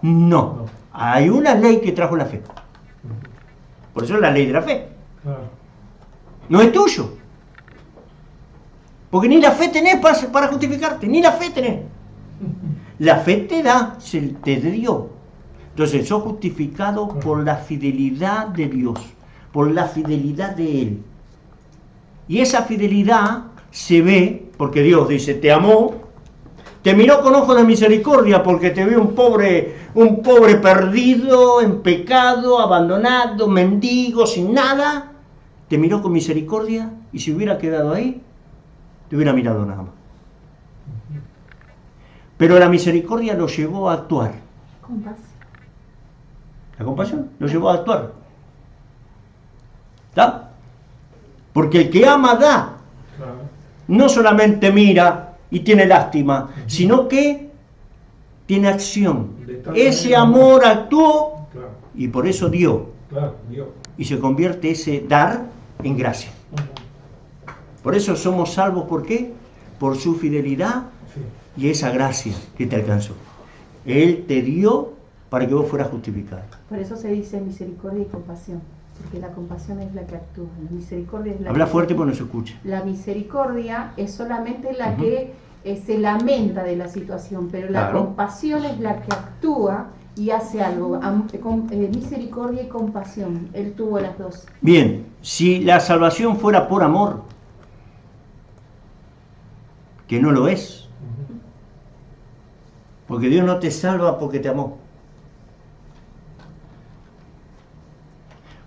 Speaker 4: Mm.
Speaker 1: No. Hay una ley que trajo la fe. Por eso es la ley de la fe.
Speaker 3: Claro.
Speaker 1: No es tuyo. Porque ni la fe tenés para justificarte. Ni la fe tenés. La fe te da, te dio. Entonces, sos justificado por la fidelidad de Dios, por la fidelidad de Él. Y esa fidelidad se ve, porque Dios dice, te amó, te miró con ojos de misericordia, porque te vio un pobre perdido, en pecado, abandonado, mendigo, sin nada. Te miró con misericordia, y si hubiera quedado ahí, te hubiera mirado nada más. Pero la misericordia lo llevó a actuar.
Speaker 4: Compasión.
Speaker 1: La compasión lo llevó a actuar. ¿Está? Porque el que ama da. No solamente mira y tiene lástima, sino que tiene acción. Ese amor actuó y por eso dio. Y se convierte ese dar en gracia. Por eso somos salvos, ¿por qué? Por su fidelidad y esa gracia que te alcanzó. Él te dio para que vos fueras justificado.
Speaker 4: Por eso se dice misericordia y compasión, porque la compasión es la que actúa, la misericordia es la
Speaker 1: Habla
Speaker 4: que...
Speaker 1: fuerte porque no se escucha.
Speaker 4: La misericordia es solamente la que se lamenta de la situación, pero la compasión es la que actúa y hace algo. Misericordia y compasión, Él tuvo las dos.
Speaker 1: Bien, si la salvación fuera por amor, que no lo es, porque Dios no te salva porque te amó.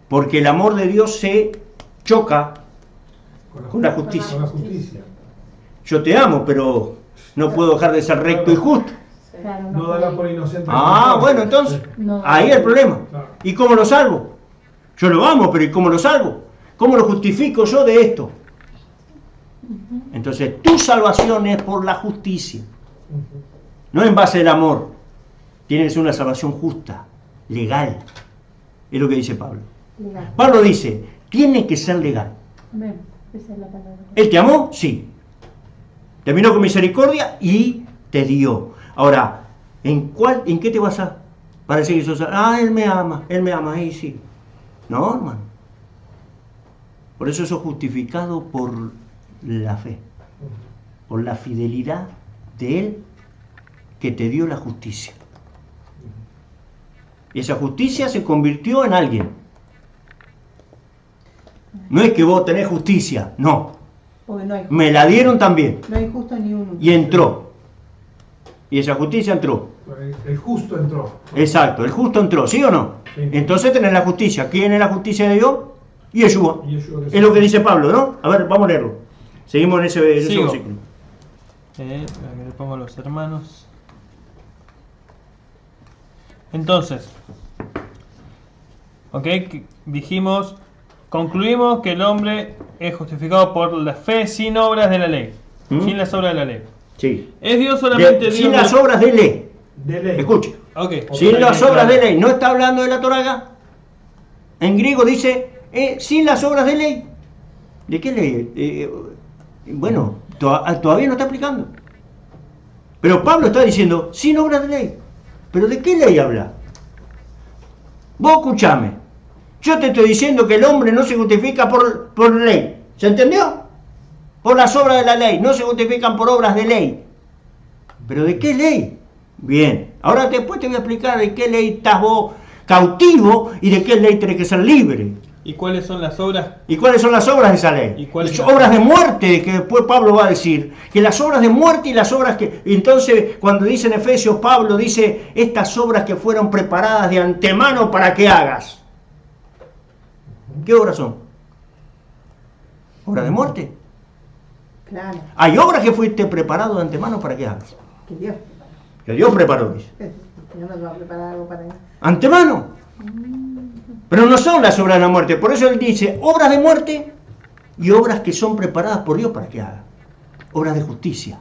Speaker 1: Porque el amor de Dios se choca con la justicia. Yo te amo, pero no puedo dejar de ser recto y justo.
Speaker 4: Claro,
Speaker 3: No dará por inocente.
Speaker 1: Bueno, entonces,
Speaker 4: No.
Speaker 1: ahí el problema.
Speaker 3: Claro.
Speaker 1: ¿Y cómo lo salvo? Yo lo amo, pero ¿y cómo lo salvo? ¿Cómo lo justifico yo de esto? Entonces, tu salvación es por la justicia, no en base al amor. Tiene que ser una salvación justa, legal. Es lo que dice Pablo.
Speaker 4: Legal.
Speaker 1: Pablo dice, tiene que ser legal.
Speaker 4: Amén. Esa es la palabra.
Speaker 1: ¿Él te amó? Sí. Te miró con misericordia y te dio. Ahora, ¿en qué te basas para decir que sos? Él me ama, ahí sí. No, hermano. Por eso sos justificado por la fe, por la fidelidad de Él que te dio la justicia. Y esa justicia se convirtió en alguien. No es que vos tenés justicia, no.
Speaker 4: Porque no hay justo.
Speaker 1: Me la dieron también.
Speaker 4: No hay justo ni uno.
Speaker 1: Y entró. Y esa justicia entró.
Speaker 3: El justo entró.
Speaker 1: Exacto, el justo entró, ¿sí o no?
Speaker 3: Sí.
Speaker 1: Entonces tenés la justicia. ¿Quién es la justicia de Dios? Yeshua.
Speaker 3: Yeshua,
Speaker 1: Es lo que dice Pablo, ¿no? A ver, vamos a leerlo. Seguimos en ese
Speaker 2: Sigo.
Speaker 1: versículo.
Speaker 2: Aquí le pongo a los hermanos. Entonces, dijimos, concluimos que el hombre es justificado por la fe sin obras de la ley. Sin las obras de la ley.
Speaker 1: Sí.
Speaker 2: ¿Es Dios solamente Dios?
Speaker 1: Sin las obras de ley.
Speaker 3: De ley.
Speaker 1: Escucha.
Speaker 2: Ok.
Speaker 1: Sin las obras de ley. ¿No está hablando de la Torá acá? En griego dice, sin las obras de ley. ¿De qué ley? Bueno, todavía no está aplicando. Pero Pablo está diciendo, sin obras de ley. ¿Pero de qué ley habla? Vos escuchame. Yo te estoy diciendo que el hombre no se justifica por ley. ¿Se entendió? Por las obras de la ley. No se justifican por obras de ley. ¿Pero de qué ley? Bien. Ahora después te voy a explicar de qué ley estás vos cautivo y de qué ley tenés que ser libre.
Speaker 2: ¿Y cuáles son las obras?
Speaker 1: ¿Y cuáles son las obras de esa ley?
Speaker 2: ¿Y cuáles
Speaker 1: Las
Speaker 2: son?
Speaker 1: obras de muerte, que después Pablo va a decir. Que las obras de muerte y las obras que... Entonces, cuando dice en Efesios, Pablo dice, estas obras que fueron preparadas de antemano para que hagas. ¿Qué obras son? ¿Obras de muerte?
Speaker 4: Claro,
Speaker 1: Hay obras que fuiste preparado de antemano para que hagas.
Speaker 4: que Dios.
Speaker 1: Que Dios preparó, dice.
Speaker 4: Dios nos va a preparar algo para él.
Speaker 1: Antemano. Pero no son las obras de la muerte. Por eso él dice, obras de muerte y obras que son preparadas por Dios para que hagan. Obras de justicia.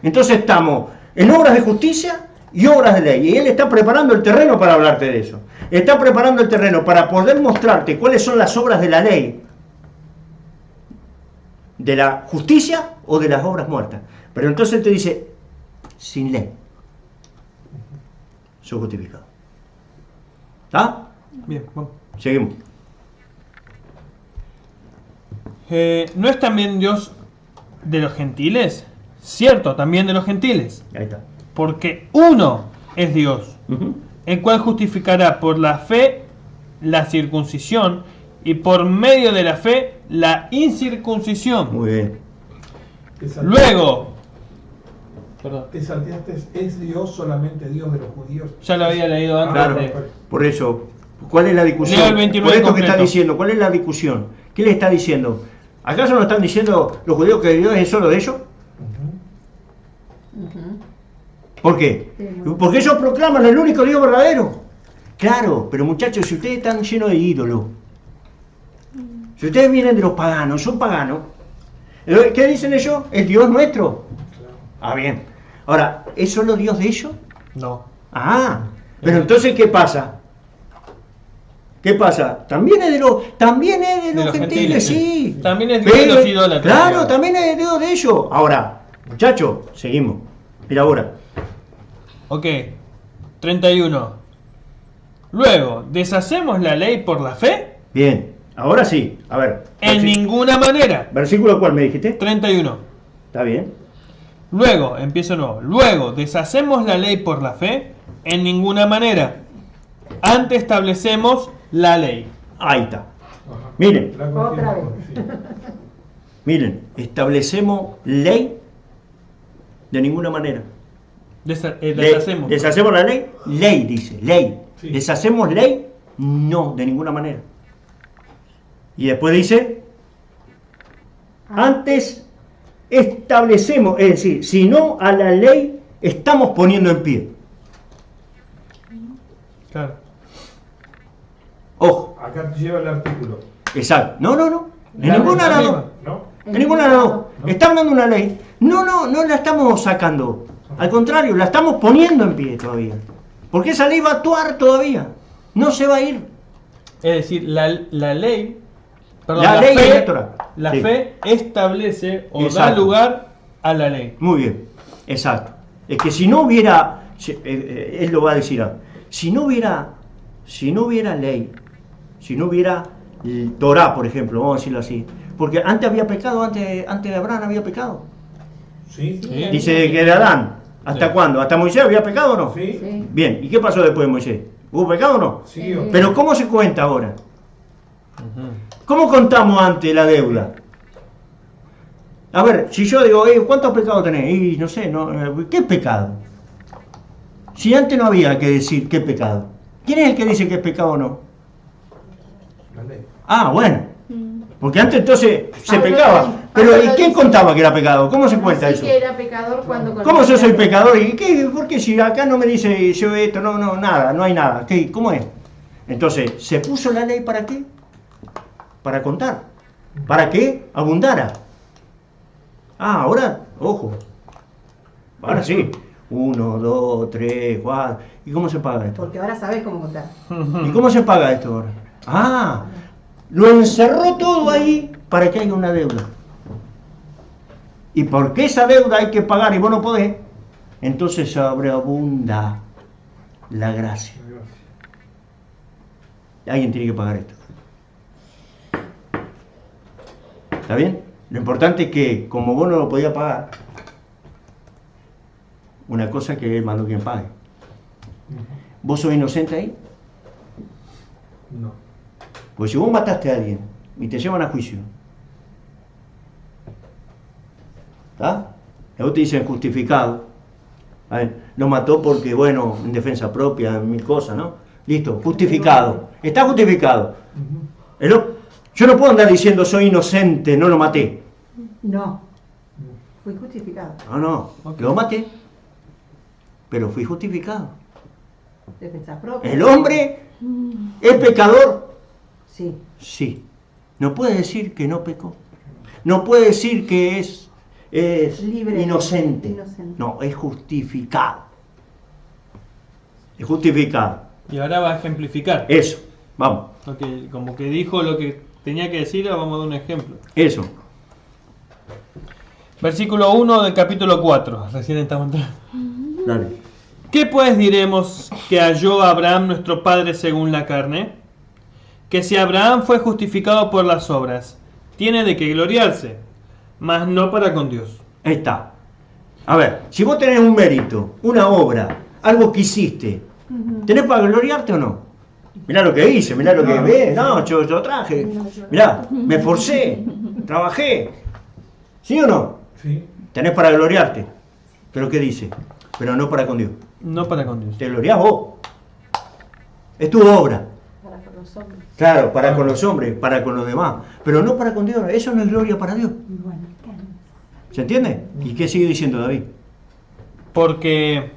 Speaker 1: Entonces estamos en obras de justicia y obras de ley. Y él está preparando el terreno para hablarte de eso. Está preparando el terreno para poder mostrarte cuáles son las obras de la ley. De la justicia o de las obras muertas. Pero entonces él te dice, sin ley. Soy justificado. ¿Está?
Speaker 2: Bien, vamos.
Speaker 1: Seguimos.
Speaker 2: ¿No es también Dios de los gentiles? Cierto, también de los gentiles.
Speaker 1: Ahí está.
Speaker 2: porque uno es Dios,
Speaker 1: Ujú.
Speaker 2: el cual justificará por la fe la circuncisión y por medio de la fe la incircuncisión.
Speaker 1: Muy bien.
Speaker 3: Te salteaste-
Speaker 2: Luego, perdón,
Speaker 3: Te salteaste, ¿es Dios solamente Dios de los judíos?
Speaker 2: ya lo había leído antes.
Speaker 1: Claro,
Speaker 2: de-
Speaker 1: por eso. ¿Cuál es la discusión?
Speaker 2: Leo el 29
Speaker 1: Por esto que está
Speaker 2: completo.
Speaker 1: diciendo, ¿cuál es la discusión? ¿Qué le está diciendo? ¿Acaso no están diciendo los judíos que Dios es solo de ellos?
Speaker 3: Ujú.
Speaker 4: Ujú.
Speaker 1: ¿Por qué?
Speaker 4: Sí, muy
Speaker 1: Porque ellos proclaman el único Dios verdadero. Claro, pero muchachos, si ustedes están llenos de ídolos, si ustedes vienen de los paganos, son paganos, ¿qué dicen ellos? ¿Es Dios nuestro?
Speaker 3: Claro.
Speaker 1: Ah, bien. Ahora, ¿es solo Dios de ellos?
Speaker 2: No.
Speaker 1: Ah, pero entonces, ¿qué pasa? ¿Qué pasa? También es de los gentiles, sí.
Speaker 2: También es Dios de los idólatras.
Speaker 1: Claro,
Speaker 2: digamos.
Speaker 1: también es Dios de ellos. Ahora, muchachos, seguimos. Mira ahora.
Speaker 2: Ok, 31. Luego, ¿deshacemos la ley por la fe?
Speaker 1: Bien, ahora sí. A ver.
Speaker 2: En ninguna manera.
Speaker 1: ¿Versículo cuál me dijiste?
Speaker 2: 31.
Speaker 1: Está bien.
Speaker 2: Luego, empiezo nuevo. Luego, ¿deshacemos la ley por la fe? En ninguna manera. Antes establecemos la ley.
Speaker 1: Ahí está.
Speaker 3: Ajá.
Speaker 1: Miren.
Speaker 3: La
Speaker 4: Otra
Speaker 3: confirmo,
Speaker 4: vez.
Speaker 3: sí.
Speaker 1: Miren, establecemos ley de ninguna manera.
Speaker 2: Deshacemos.
Speaker 1: ¿Deshacemos la ley? Ley, dice, ley.
Speaker 3: Sí.
Speaker 1: ¿Deshacemos ley? No, de ninguna manera. Y después dice, antes establecemos, es decir, si no a la ley estamos poniendo en pie.
Speaker 2: Claro.
Speaker 1: Ojo,
Speaker 3: Acá lleva el artículo,
Speaker 1: exacto. No, no, no. En
Speaker 2: La
Speaker 1: ninguna
Speaker 2: misma.
Speaker 1: lado.
Speaker 3: ¿no?
Speaker 1: En ninguna lado.
Speaker 3: No.
Speaker 1: Están dando una ley. No, no, no la estamos sacando. Al contrario, la estamos poniendo en pie todavía. Porque esa ley va a actuar todavía. No se va a ir.
Speaker 2: Es decir, la ley. Perdón,
Speaker 1: La ley
Speaker 2: fe,
Speaker 1: electoral.
Speaker 2: La
Speaker 1: Sí.
Speaker 2: fe establece o da
Speaker 1: Exacto.
Speaker 2: lugar a la ley.
Speaker 1: Muy bien, exacto. Es que si no hubiera, él lo va a decir ahora, si no hubiera ley, si no hubiera Torá, por ejemplo, vamos a decirlo así, porque antes había pecado, antes de Abraham había pecado.
Speaker 3: Sí.
Speaker 2: Sí.
Speaker 1: Dice que de Adán, ¿hasta
Speaker 2: Sí.
Speaker 1: cuándo? ¿Hasta Moisés había pecado o no?
Speaker 3: Sí.
Speaker 4: Sí.
Speaker 1: Bien, ¿y qué pasó después de Moisés? ¿Hubo pecado o no?
Speaker 3: Sí.
Speaker 1: Pero ¿cómo se cuenta ahora?
Speaker 2: Ujú.
Speaker 1: ¿Cómo contamos antes la deuda? A ver, si yo digo, ¿cuántos pecados tenés? Y no sé, ¿qué pecado? Si antes no había que decir qué pecado. ¿Quién es el que dice que es pecado o no?
Speaker 3: La ley.
Speaker 1: Ah, bueno. Porque antes entonces se
Speaker 4: Pablo
Speaker 1: pecaba.
Speaker 4: lo-
Speaker 1: Pero
Speaker 4: Pablo
Speaker 1: ¿y
Speaker 4: lo
Speaker 1: quién
Speaker 4: dice.
Speaker 1: contaba que era pecado? ¿Cómo se cuenta
Speaker 4: Así
Speaker 1: eso?
Speaker 4: que era pecador cuando
Speaker 1: ¿Cómo yo soy pecador? ¿Y qué? ¿Por qué si acá no me dice yo esto? No, nada, no hay nada. ¿Qué? ¿Cómo es? Entonces, ¿se puso la ley para qué? Para contar. ¿Para que abundara? Ah, ahora, ojo. Ahora sí. 1, 2, 3, 4. ¿Y cómo se paga esto?
Speaker 4: Porque ahora sabes cómo contar.
Speaker 1: ¿Y cómo se paga esto ahora? Ah, lo encerró todo ahí para que haya una deuda. Y porque esa deuda hay que pagar y vos no podés, entonces sobreabunda la gracia.
Speaker 3: La gracia.
Speaker 1: Alguien tiene que pagar esto. ¿Está bien? Lo importante es que, como vos no lo podías pagar, una cosa que él mandó quien pague. ¿Vos sos inocente ahí?
Speaker 3: No.
Speaker 1: Pues si vos mataste a alguien y te llevan a juicio, ¿está? Y vos te dicen justificado. A ver, lo mató porque, bueno, en defensa propia, mil cosas, ¿no? Listo, justificado. Está justificado. Yo no puedo andar diciendo soy inocente, no lo maté.
Speaker 4: No. Fui justificado.
Speaker 1: No, lo maté. Pero fui justificado.
Speaker 4: Defensa propia.
Speaker 1: ¿El hombre es pecador?
Speaker 4: Sí.
Speaker 1: Sí. No puede decir que no pecó. No puede decir que es
Speaker 4: Libre.
Speaker 1: inocente.
Speaker 4: Inocente.
Speaker 1: No, es justificado. Es justificado.
Speaker 2: Y ahora va a ejemplificar.
Speaker 1: Eso. Vamos.
Speaker 2: Como que dijo lo que tenía que decir, vamos a dar un ejemplo.
Speaker 1: Eso.
Speaker 2: Versículo 1 del capítulo 4. Recién estamos entrando.
Speaker 1: Dale.
Speaker 2: ¿Qué pues diremos que halló Abraham nuestro padre según la carne? Que si Abraham fue justificado por las obras, tiene de qué gloriarse, mas no para con Dios.
Speaker 1: Ahí está. A ver, si vos tenés un mérito, una obra, algo que hiciste, ¿tenés para gloriarte o no? Mirá lo que hice, mirá lo que ve, no, yo traje, mirá, me esforcé, trabajé. ¿Sí o no?
Speaker 3: Sí.
Speaker 1: Tenés para gloriarte. ¿Pero qué dice? Pero no para con Dios.
Speaker 2: No para con Dios.
Speaker 1: Te gloriás vos. Es tu obra.
Speaker 5: Para con los hombres.
Speaker 1: Claro, para con los hombres, para con los demás. Pero no para con Dios. Eso no es gloria para Dios. ¿Se entiende? ¿Y qué sigue diciendo David?
Speaker 2: Porque,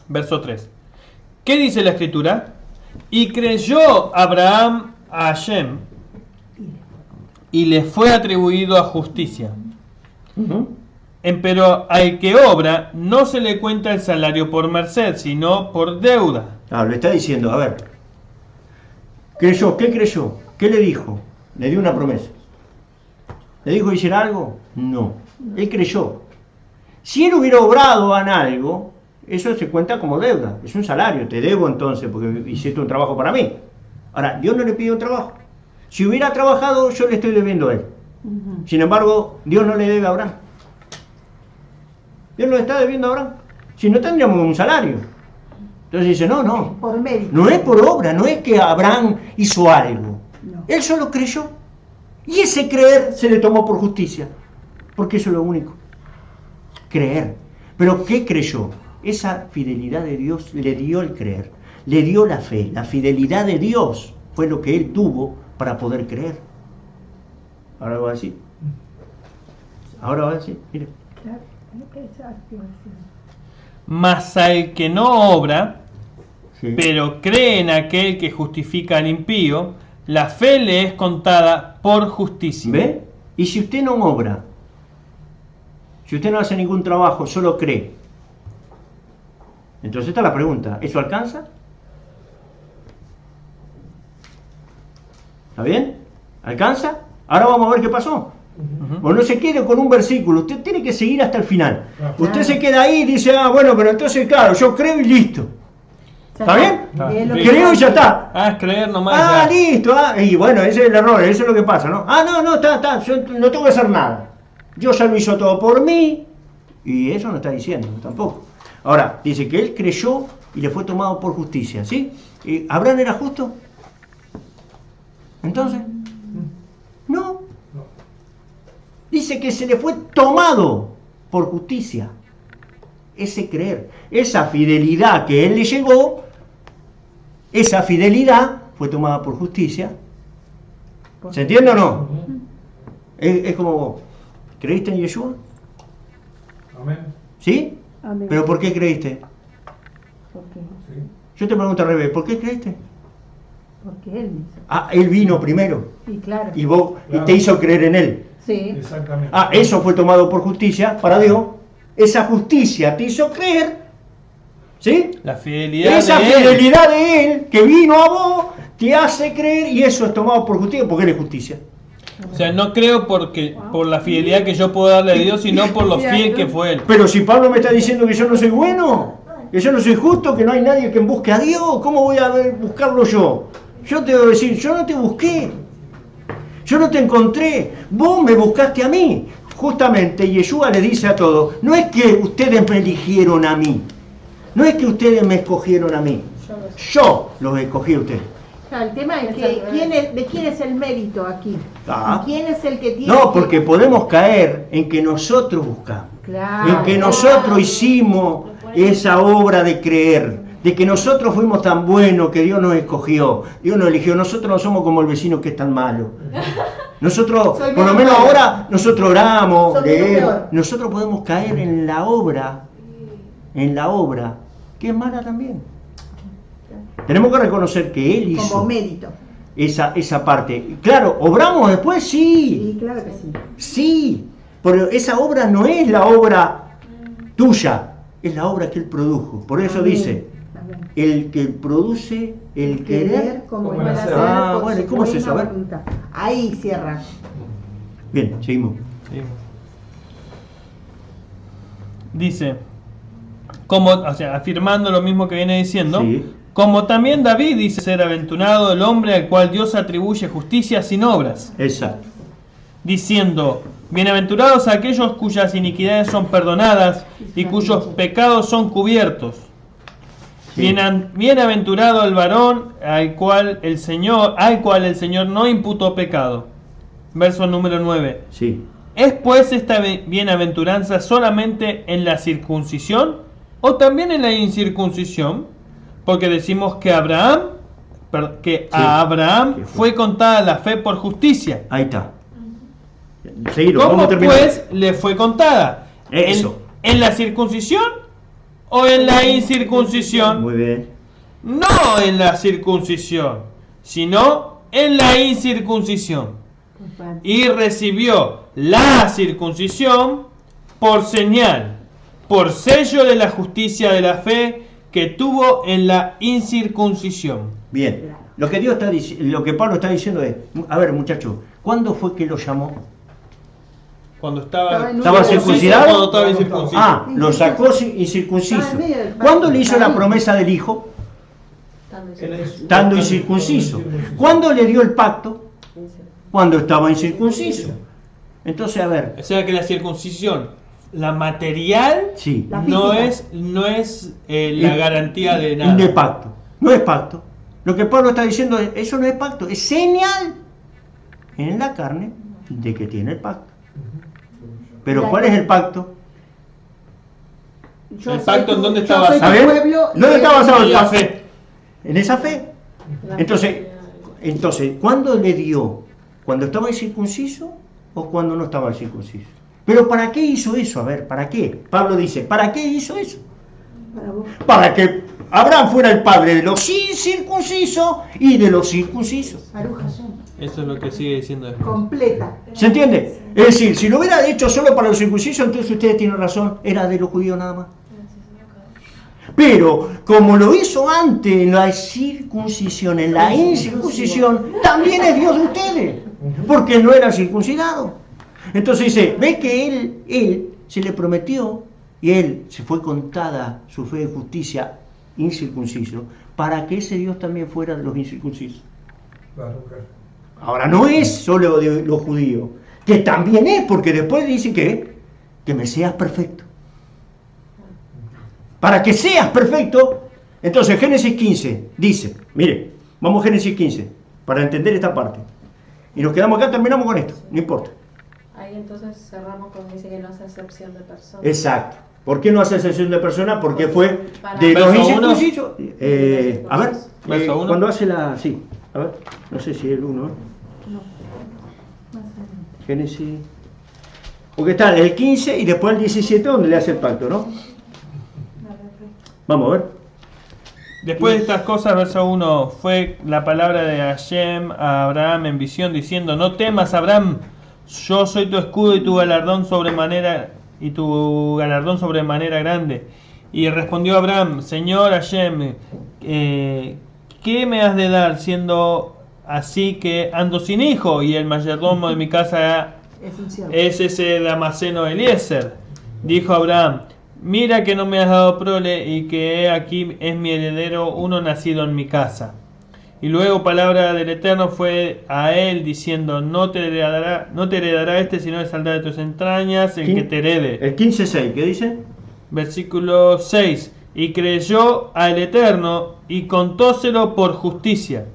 Speaker 2: verso 3. ¿Qué dice la escritura? Y creyó Abraham a Hashem y le fue atribuido a justicia. Pero al que obra no se le cuenta el salario por merced, sino por deuda.
Speaker 1: Ah, lo está diciendo, a ver. Creyó, ¿qué creyó? ¿Qué le dijo? Le dio una promesa. ¿Le dijo que hiciera algo? No. Él creyó. Si él hubiera obrado en algo, eso se cuenta como deuda. Es un salario, te debo entonces porque hiciste un trabajo para mí. Ahora, Dios no le pide un trabajo. Si hubiera trabajado, yo le estoy debiendo a él. Sin embargo, Dios no le debe a Abraham. Dios lo está debiendo a Abraham. Si no, tendríamos un salario. Entonces dice, no.
Speaker 4: Por mérito.
Speaker 1: No es por obra, no es que Abraham hizo algo. No. Él solo creyó. Y ese creer se le tomó por justicia. Porque eso es lo único. Creer. ¿Pero qué creyó? Esa fidelidad de Dios le dio el creer. Le dio la fe. La fidelidad de Dios fue lo que él tuvo para poder creer. Ahora va a decir. Ahora va a decir. Mire.
Speaker 2: Mas al que no obra,
Speaker 1: Sí.
Speaker 2: pero cree en aquel que justifica al impío, la fe le es contada por justicia.
Speaker 1: ¿Ve? Y si usted no obra, si usted no hace ningún trabajo, solo cree, entonces está la pregunta, ¿eso alcanza? ¿Está bien? ¿Alcanza? Ahora vamos a ver qué pasó. Bueno, no se quede con un versículo, usted tiene que seguir hasta el final. Usted se queda ahí y dice, bueno, pero entonces claro, yo creo y listo. ¿Está bien? Creo y ya está.
Speaker 2: Es creer nomás.
Speaker 1: Listo. Y bueno, ese es el error, eso es lo que pasa, ¿no? No, está, yo no tengo que hacer nada. Dios ya lo hizo todo por mí. Y eso no está diciendo tampoco. Ahora, dice que él creyó y le fue tomado por justicia, ¿sí? ¿Abraham era justo? Entonces, no. Dice que se le fue tomado por justicia. Ese creer, esa fidelidad que él le llegó, esa fidelidad fue tomada por justicia. ¿Se entiende o no? Es como, ¿creíste en Yeshua?
Speaker 3: Amén.
Speaker 1: ¿Sí?
Speaker 4: Amén.
Speaker 1: ¿Pero por qué creíste?
Speaker 4: ¿Por qué?
Speaker 3: Sí.
Speaker 1: Yo te pregunto al revés, ¿por qué creíste?
Speaker 4: Porque él me hizo.
Speaker 1: Él vino primero
Speaker 4: Y claro.
Speaker 1: y vos
Speaker 3: Claro.
Speaker 1: y te hizo creer en él.
Speaker 4: Sí.
Speaker 3: Exactamente.
Speaker 1: Eso fue tomado por justicia para Dios. Esa justicia te hizo creer, ¿sí?
Speaker 2: La fidelidad
Speaker 1: Esa
Speaker 2: de él.
Speaker 1: fidelidad de él que vino a vos te hace creer y eso es tomado por justicia porque él es justicia.
Speaker 2: O sea, no creo por la fidelidad que yo puedo darle a Dios, sino por lo fiel que fue él.
Speaker 1: Pero si Pablo me está diciendo que yo no soy bueno, que yo no soy justo, que no hay nadie que busque a Dios, ¿cómo voy a buscarlo yo? Yo te voy a decir, yo no te busqué, yo no te encontré, vos me buscaste a mí. Justamente Yeshua le dice a todos, no es que ustedes me eligieron a mí, no es que ustedes me escogieron a mí, yo los escogí a ustedes.
Speaker 4: El tema es que de quién es el mérito aquí.
Speaker 1: Ah.
Speaker 4: ¿Y quién es el que tiene?
Speaker 1: No, porque podemos caer en que nosotros buscamos,
Speaker 4: Claro.
Speaker 1: en que nosotros hicimos esa obra de creer, de que nosotros fuimos tan buenos que Dios nos escogió, Dios nos eligió. Nosotros no somos como el vecino que es tan malo. Nosotros,
Speaker 4: Soy
Speaker 1: por lo
Speaker 4: menos
Speaker 1: menos
Speaker 4: malo.
Speaker 1: ahora, nosotros oramos,
Speaker 4: Soy menos
Speaker 1: leemos.
Speaker 4: peor.
Speaker 1: Nosotros podemos caer en la obra, que es mala también. Tenemos que reconocer que Él hizo
Speaker 4: Como mérito.
Speaker 1: esa parte. Claro, ¿obramos después? Sí.
Speaker 4: Sí, claro que sí.
Speaker 1: Sí, pero esa obra no es la obra tuya, es la obra que Él produjo. Por eso
Speaker 4: Amén.
Speaker 1: dice,
Speaker 4: Amén.
Speaker 1: el que produce el querer.
Speaker 4: como el
Speaker 3: Como el
Speaker 4: hacer.
Speaker 3: hacer.
Speaker 4: Con
Speaker 1: Bueno,
Speaker 4: su
Speaker 1: ¿cómo es
Speaker 4: buena
Speaker 1: eso? A ver.
Speaker 4: voluntad. Ahí cierra.
Speaker 1: Bien, seguimos.
Speaker 2: Dice, o sea, afirmando lo mismo que viene diciendo,
Speaker 1: Sí.
Speaker 2: como también David dice ser aventurado el hombre al cual Dios atribuye justicia sin obras.
Speaker 1: Exacto.
Speaker 2: diciendo: bienaventurados aquellos cuyas iniquidades son perdonadas y cuyos pecados son cubiertos.
Speaker 1: Sí.
Speaker 2: Bienaventurado el varón al cual el Señor no imputó pecado. Verso número 9.
Speaker 1: Sí.
Speaker 2: ¿Es pues esta bienaventuranza solamente en la circuncisión o también en la incircuncisión? Porque decimos que a Abraham fue contada la fe por justicia.
Speaker 1: Ahí está. Seguido, vamos
Speaker 2: ¿Cómo
Speaker 1: a terminar.
Speaker 2: pues le fue contada?
Speaker 1: Eso.
Speaker 2: ¿En la circuncisión o en la incircuncisión?
Speaker 1: Muy bien.
Speaker 2: No en la circuncisión, sino en la incircuncisión. Y recibió la circuncisión por señal, por sello de la justicia de la fe que tuvo en la incircuncisión.
Speaker 1: Bien. Lo que Dios está lo que Pablo está diciendo es, a ver, muchachos, ¿cuándo fue que lo llamó?
Speaker 2: Cuando estaba
Speaker 1: circuncidado.
Speaker 2: Cuando estaba incircunciso.
Speaker 1: Ah, lo sacó incircunciso. ¿Cuándo le hizo la promesa del hijo? Estando incircunciso. ¿Cuándo le dio el pacto? Cuando estaba incircunciso. Entonces, a ver.
Speaker 2: O sea que la circuncisión, la material,
Speaker 1: Sí.
Speaker 2: no es la garantía de nada.
Speaker 1: De pacto. No es pacto. Lo que Pablo está diciendo es, eso no es pacto, es señal en la carne de que tiene el pacto. Pero ¿cuál es el pacto?
Speaker 2: ¿El pacto en dónde está basado?
Speaker 1: A ver, ¿dónde está basado el
Speaker 2: la
Speaker 1: pacto?
Speaker 2: fe.
Speaker 1: En esa fe. Entonces, ¿cuándo le dio? ¿Cuando estaba incircunciso o cuando no estaba incircunciso? Pero ¿para qué hizo eso? A ver, ¿para qué? Pablo dice, ¿para qué hizo eso? Para que Abraham fuera el padre de los incircuncisos y de los circuncisos.
Speaker 2: Eso es lo que sigue diciendo después.
Speaker 4: Completa.
Speaker 1: ¿Se entiende? Es decir, si lo hubiera hecho solo para los circuncisos, entonces ustedes tienen razón, era de los judíos nada más. Pero como lo hizo antes en la circuncisión, en la incircuncisión, también es Dios de ustedes, porque no era circuncidado. Entonces dice, ve que él se le prometió y él se fue contada su fe de justicia incircunciso, para que ese Dios también fuera de los incircuncisos. Ahora no es solo de los judíos, que también es, porque después dice que me seas perfecto. Para que seas perfecto, entonces Génesis 15 dice, mire, vamos a Génesis 15, para entender esta parte. Y nos quedamos acá, terminamos con esto, no importa.
Speaker 5: Ahí entonces cerramos cuando dice que no hace excepción de personas.
Speaker 1: Exacto. ¿Por qué no hace excepción de persona? Porque fue
Speaker 5: Para-
Speaker 1: de los
Speaker 2: Verso
Speaker 1: incircuncisos. A ver,
Speaker 2: Verso uno.
Speaker 1: cuando hace la... Sí, a ver, no sé si es el 1, ¿eh? Génesis... Porque está el 15 y después el 17 donde le hace el pacto, ¿no? Vamos a ver.
Speaker 2: Después de estas cosas, verso 1, fue la palabra de Hashem a Abraham en visión, diciendo: no temas, Abraham, yo soy tu escudo y tu galardón sobremanera grande. Y respondió Abraham: Señor Hashem, ¿qué me has de dar siendo así que ando sin hijo? Y el mayordomo de mi casa es ese Damaseno Eliezer. Dijo Abraham: mira que no me has dado prole y que aquí es mi heredero uno nacido en mi casa. Y luego palabra del Eterno fue a él diciendo: no te heredará este, sino el saldrá de tus entrañas el que te herede.
Speaker 1: El 15:6, ¿qué dice?
Speaker 2: Versículo 6. Y creyó al Eterno y contóselo por justicia.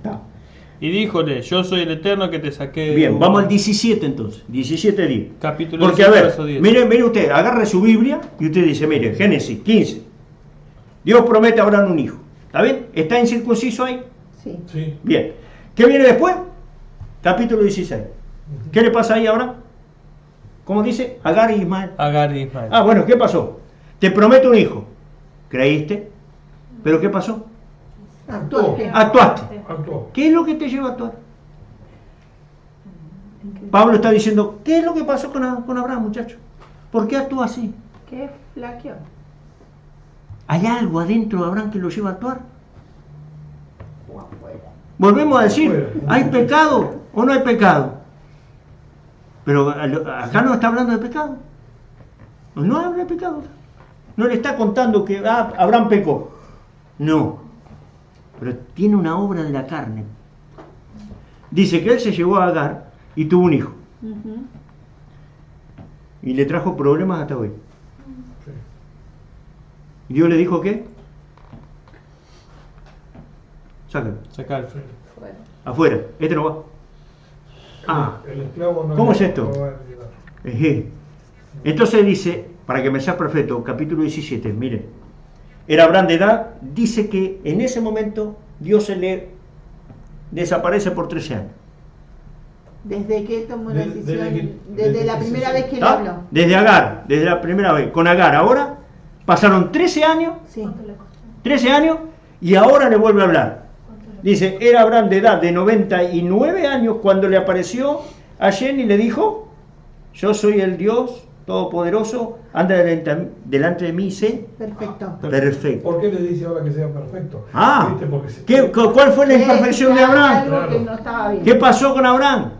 Speaker 2: Y díjole: yo soy el Eterno que te saqué.
Speaker 1: Bien, vamos al 17 entonces. 17:10.
Speaker 2: Capítulo
Speaker 1: Porque a
Speaker 2: 17,
Speaker 1: ver,
Speaker 2: verso 10.
Speaker 1: mire usted, agarre su Biblia y usted dice, mire, Génesis 15. Dios promete a Abraham un hijo. ¿Está bien? ¿Está incircunciso ahí?
Speaker 4: Sí.
Speaker 3: Sí.
Speaker 1: Bien. ¿Qué viene después? Capítulo 16. ¿Qué le pasa ahí ahora? ¿Cómo dice? Agar y Ismael.
Speaker 2: Agar y Ismael.
Speaker 1: Ah, bueno, ¿qué pasó? Te prometo un hijo. ¿Creíste? ¿Pero qué pasó?
Speaker 4: Actuaste.
Speaker 1: Actuaste.
Speaker 3: Actuó.
Speaker 1: ¿Qué es lo que te lleva a actuar? Pablo está diciendo, ¿qué es lo que pasó con Abraham, muchacho? ¿Por qué actúa así?
Speaker 4: ¿Qué flaqueó?
Speaker 1: ¿Hay algo adentro de Abraham que lo lleva a actuar? Volvemos a decir, ¿hay pecado o no hay pecado? Pero acá no está hablando de pecado. No habla de pecado. No le está contando que Abraham pecó. No. Pero tiene una obra de la carne. Dice que él se llevó a Agar y tuvo un hijo.
Speaker 4: Ujú.
Speaker 1: Y le trajo problemas hasta hoy.
Speaker 3: Sí.
Speaker 1: ¿Y Dios le dijo qué? Sácalo.
Speaker 2: Sacar.
Speaker 5: Fuera.
Speaker 1: Afuera. Este no va. Ah.
Speaker 3: El esclavo no
Speaker 1: ¿Cómo
Speaker 3: le-
Speaker 1: es esto?
Speaker 3: no va a ayudar.
Speaker 1: Ejé. Entonces dice, para que me sea perfecto, capítulo 17, miren, era Abraham de edad, dice que en ese momento Dios se le desaparece por 13 años.
Speaker 4: Desde que él tomó la
Speaker 3: Desde
Speaker 4: decisión,
Speaker 3: que-
Speaker 4: desde
Speaker 3: desde
Speaker 4: la
Speaker 3: que
Speaker 4: primera
Speaker 3: se-
Speaker 4: vez que él
Speaker 1: ¿Está?
Speaker 4: habló.
Speaker 1: Desde Agar, desde la primera vez, con Agar. Ahora pasaron 13 años,
Speaker 4: Sí.
Speaker 1: 13 años, y ahora le vuelve a hablar. Dice, era Abraham de edad de 99 años cuando le apareció a Shem y le dijo, yo soy el Dios Todopoderoso, anda delante de mí y sé
Speaker 4: Perfecto.
Speaker 1: perfecto.
Speaker 3: ¿Por qué le dice ahora que sea perfecto?
Speaker 1: Ah,
Speaker 3: ¿Viste? Porque se-
Speaker 1: ¿cuál fue la imperfección de Abraham?
Speaker 4: Algo que no estaba bien.
Speaker 1: ¿Qué pasó con Abraham?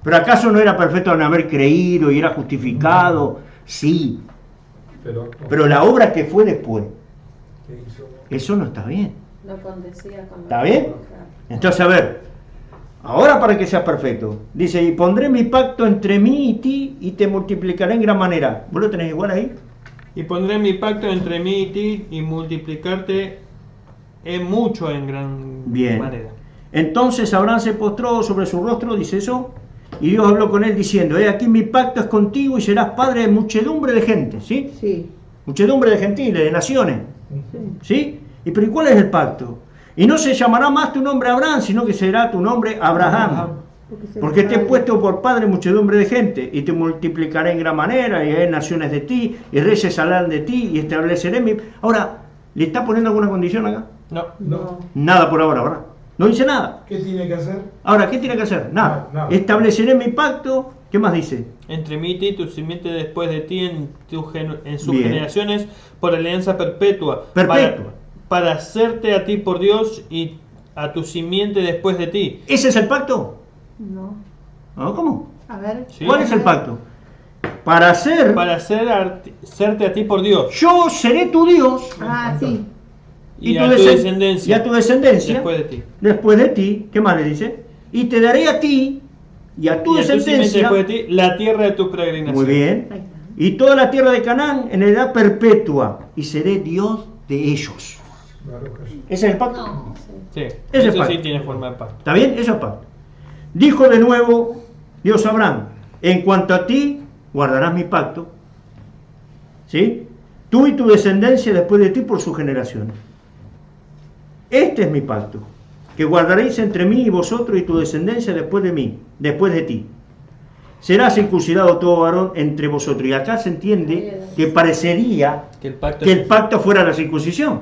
Speaker 1: ¿Pero acaso no era perfecto en haber creído y era justificado? Sí, pero la obra que fue después,
Speaker 3: ¿qué hizo?
Speaker 1: eso no está bien.
Speaker 5: No condecía con
Speaker 1: ¿Está bien?
Speaker 5: Claro.
Speaker 1: Entonces, a ver, ahora para que seas perfecto, dice, y pondré mi pacto entre mí y ti y te multiplicaré en gran manera. ¿Vos lo tenés igual ahí?
Speaker 2: Y pondré mi pacto entre mí y ti y multiplicarte en mucho en gran
Speaker 1: Bien.
Speaker 2: manera.
Speaker 1: Entonces Abraham se postró sobre su rostro, dice eso, y Dios habló con él diciendo, aquí mi pacto es contigo y serás padre de muchedumbre de gente, ¿sí?
Speaker 4: Sí.
Speaker 1: Muchedumbre de gentiles, de naciones, ¿sí? ¿Y pero ¿y cuál es el pacto? Y no se llamará más tu nombre Abraham, sino que será tu nombre Abraham. Porque te he puesto por padre muchedumbre de gente, y te multiplicaré en gran manera, y haré naciones de ti, y reyes saldrán de ti, y estableceré mi... Ahora, ¿le está poniendo alguna condición acá?
Speaker 2: No.
Speaker 3: No.
Speaker 1: Nada por ahora, ¿verdad? No dice nada.
Speaker 3: ¿Qué tiene que hacer?
Speaker 1: Ahora, ¿qué tiene que hacer? Nada.
Speaker 3: Nada.
Speaker 1: Estableceré mi pacto. ¿Qué más dice?
Speaker 2: Entre mí y ti, tu simiente después de ti en sus
Speaker 1: Bien.
Speaker 2: generaciones, por alianza perpetua.
Speaker 1: Perpetua.
Speaker 2: Para hacerte a ti por Dios y a tu simiente después de ti.
Speaker 1: ¿Ese es el pacto?
Speaker 4: No.
Speaker 1: ¿No? ¿Cómo?
Speaker 4: A ver.
Speaker 2: Sí.
Speaker 1: ¿Cuál es el pacto? Para hacer...
Speaker 2: Para serte a ti por Dios
Speaker 1: Yo seré tu Dios
Speaker 4: Ah, sí.
Speaker 2: y
Speaker 1: tu
Speaker 2: a tu
Speaker 1: descen-
Speaker 2: descendencia
Speaker 1: y a tu descendencia
Speaker 2: después de ti.
Speaker 1: después de ti. ¿Qué más le dice? Y te daré a ti y a tu
Speaker 2: Y a tu simiente
Speaker 1: descendencia.
Speaker 2: después de ti la tierra de tu peregrinación.
Speaker 1: Muy bien.
Speaker 4: Ahí está.
Speaker 1: Y toda la tierra de Canaán en edad perpetua. Y seré Dios de ellos.
Speaker 3: Claro que sí.
Speaker 1: ¿Ese es el pacto?
Speaker 2: Sí,
Speaker 1: Ese
Speaker 2: eso
Speaker 1: pacto.
Speaker 2: sí tiene forma de pacto.
Speaker 1: ¿Está bien? Eso es pacto. Dijo de nuevo Dios a Abraham, en cuanto a ti, guardarás mi pacto, ¿sí? Tú y tu descendencia después de ti por sus generaciones. Este es mi pacto, que guardaréis entre mí y vosotros y tu descendencia después de mí, después de ti. Será circuncidado todo varón entre vosotros. Y acá se entiende que parecería
Speaker 2: Que el pacto,
Speaker 1: que el pacto fuera la circuncisión.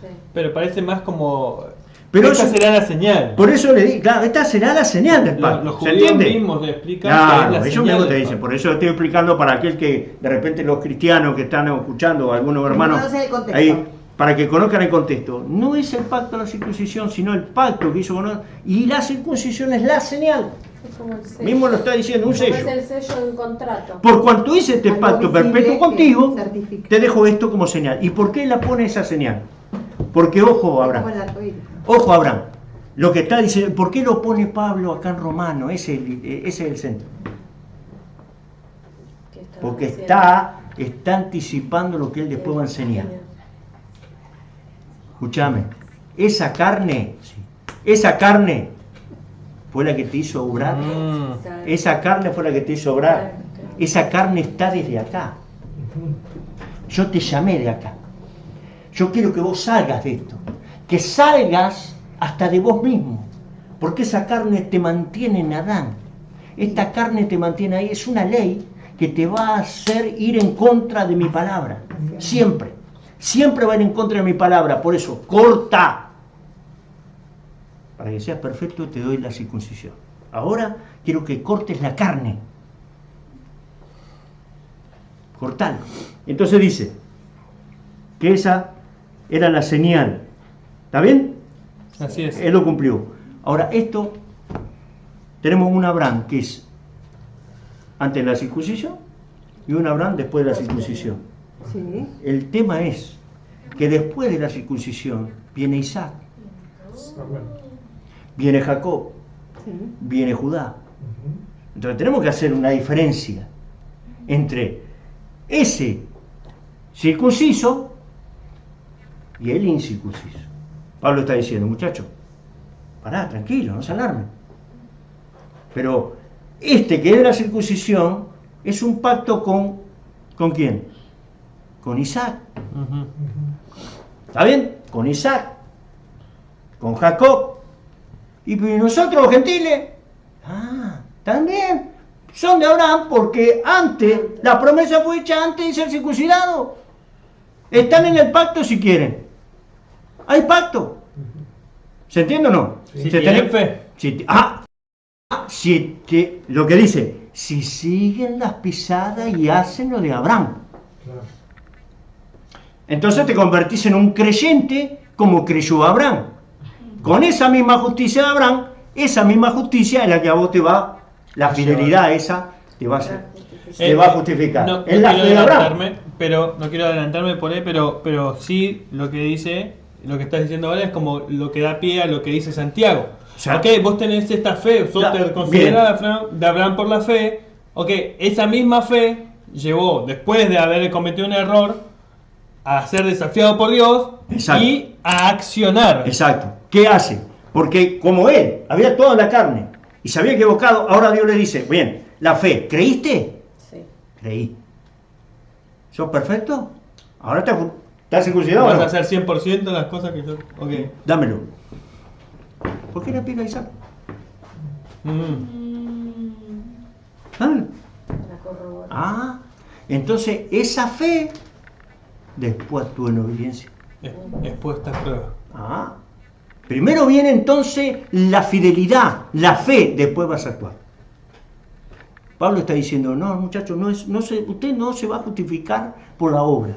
Speaker 5: Sí.
Speaker 2: pero parece más como
Speaker 1: Pero
Speaker 2: esta
Speaker 1: eso-
Speaker 2: será la señal.
Speaker 1: Por eso le digo, claro, esta será la señal del pacto.
Speaker 2: Los
Speaker 1: ¿Se
Speaker 2: judíos
Speaker 1: entiende?
Speaker 2: mismos le explican que
Speaker 1: Claro,
Speaker 2: es la
Speaker 1: ellos
Speaker 2: señal
Speaker 1: mismos te
Speaker 2: del
Speaker 1: dicen,
Speaker 2: pacto.
Speaker 1: por eso estoy explicando para aquel que de repente los cristianos que están escuchando, o algunos hermanos,
Speaker 4: conocen el contexto.
Speaker 1: ahí, para que conozcan el contexto. No es el pacto de la circuncisión, sino el pacto que hizo con nosotros. Y la circuncisión es la señal.
Speaker 5: Es como el sello.
Speaker 1: Mismo lo está diciendo, un
Speaker 5: Como
Speaker 1: sello.
Speaker 5: Es el sello de un contrato.
Speaker 1: Por cuanto hice este
Speaker 4: Algo
Speaker 1: pacto
Speaker 4: visible
Speaker 1: perpetuo
Speaker 4: que
Speaker 1: contigo,
Speaker 4: certifica.
Speaker 1: te dejo esto como señal. ¿Y por qué la pone esa señal? Porque ojo,
Speaker 4: Como
Speaker 1: Abraham.
Speaker 4: el arcoíris.
Speaker 1: Ojo, Abraham. Lo que está diciendo, ¿por qué lo pone Pablo acá en Romano? Ese es el centro.
Speaker 5: Que estaba
Speaker 1: Porque
Speaker 5: diciendo.
Speaker 1: está anticipando lo que él después va a enseñar. Escúchame, esa carne fue la que te hizo obrar.
Speaker 2: Mm.
Speaker 1: Esa carne fue la que te hizo obrar. Esa carne está desde acá. Yo te llamé de acá. Yo quiero que vos salgas de esto. Que salgas hasta de vos mismo. Porque esa carne te mantiene en Adán. Esta carne te mantiene ahí. Es una ley que te va a hacer ir en contra de mi palabra. Siempre. Siempre va a ir en contra de mi palabra. Por eso, corta. Para que seas perfecto te doy la circuncisión. Ahora quiero que cortes la carne. Cortalo. Entonces dice que esa era la señal. ¿Está bien?
Speaker 2: Así es.
Speaker 1: Él lo cumplió. Ahora, esto, tenemos un Abraham que es antes de la circuncisión y un Abraham después de la circuncisión.
Speaker 4: Sí.
Speaker 1: El tema es que después de la circuncisión viene Isaac,
Speaker 3: Ah, bueno.
Speaker 1: viene Jacob,
Speaker 4: Sí.
Speaker 1: viene Judá. Entonces tenemos que hacer una diferencia entre ese circunciso y el incircunciso. Pablo está diciendo, muchachos, pará, tranquilo, no se alarmen. Pero este que es de la circuncisión es un pacto ¿con quién? Con Isaac. ¿Está bien? Con Isaac, con Jacob. Y nosotros los gentiles, también son de Abraham, porque antes, la promesa fue hecha antes de ser circuncidado. Están en el pacto si quieren. Hay pacto. ¿Se entiende o no?
Speaker 2: Si tienen fe.
Speaker 1: Lo que dice, si siguen las pisadas y hacen lo de Abraham.
Speaker 3: Claro.
Speaker 1: Entonces te convertís en un creyente como creyó Abraham. Con esa misma justicia de Abraham, esa misma justicia es la que a vos te va, la fidelidad esa, te va a justificar.
Speaker 2: No
Speaker 1: es la fe de Abraham.
Speaker 2: No quiero adelantarme por ahí, pero sí lo que dice, lo que estás diciendo ahora es como lo que da pie a lo que dice Santiago. Ok, vos tenés esta fe, te considerás de Abraham por la fe. Ok, esa misma fe llevó, después de haber cometido un error, a ser desafiado por Dios. Exacto. Y a accionar.
Speaker 1: Exacto. ¿Qué hace? Porque como él había actuado en la carne y se había equivocado, ahora Dios le dice, bien, la fe, ¿creíste?
Speaker 5: Sí.
Speaker 1: Creí. ¿Sos perfecto? Ahora estás circuncidado.
Speaker 2: ¿Vas
Speaker 1: ¿no?
Speaker 2: a hacer 100% las cosas que yo... Ok.
Speaker 1: Dámelo. ¿Por qué le pido a Isaac? Dámelo.
Speaker 5: La corrobora.
Speaker 1: Entonces esa fe después actúa en obediencia.
Speaker 2: Es puesta a prueba.
Speaker 1: Primero viene entonces la fidelidad, la fe, después vas a actuar. Pablo está diciendo, no muchachos, usted no se va a justificar por la obra,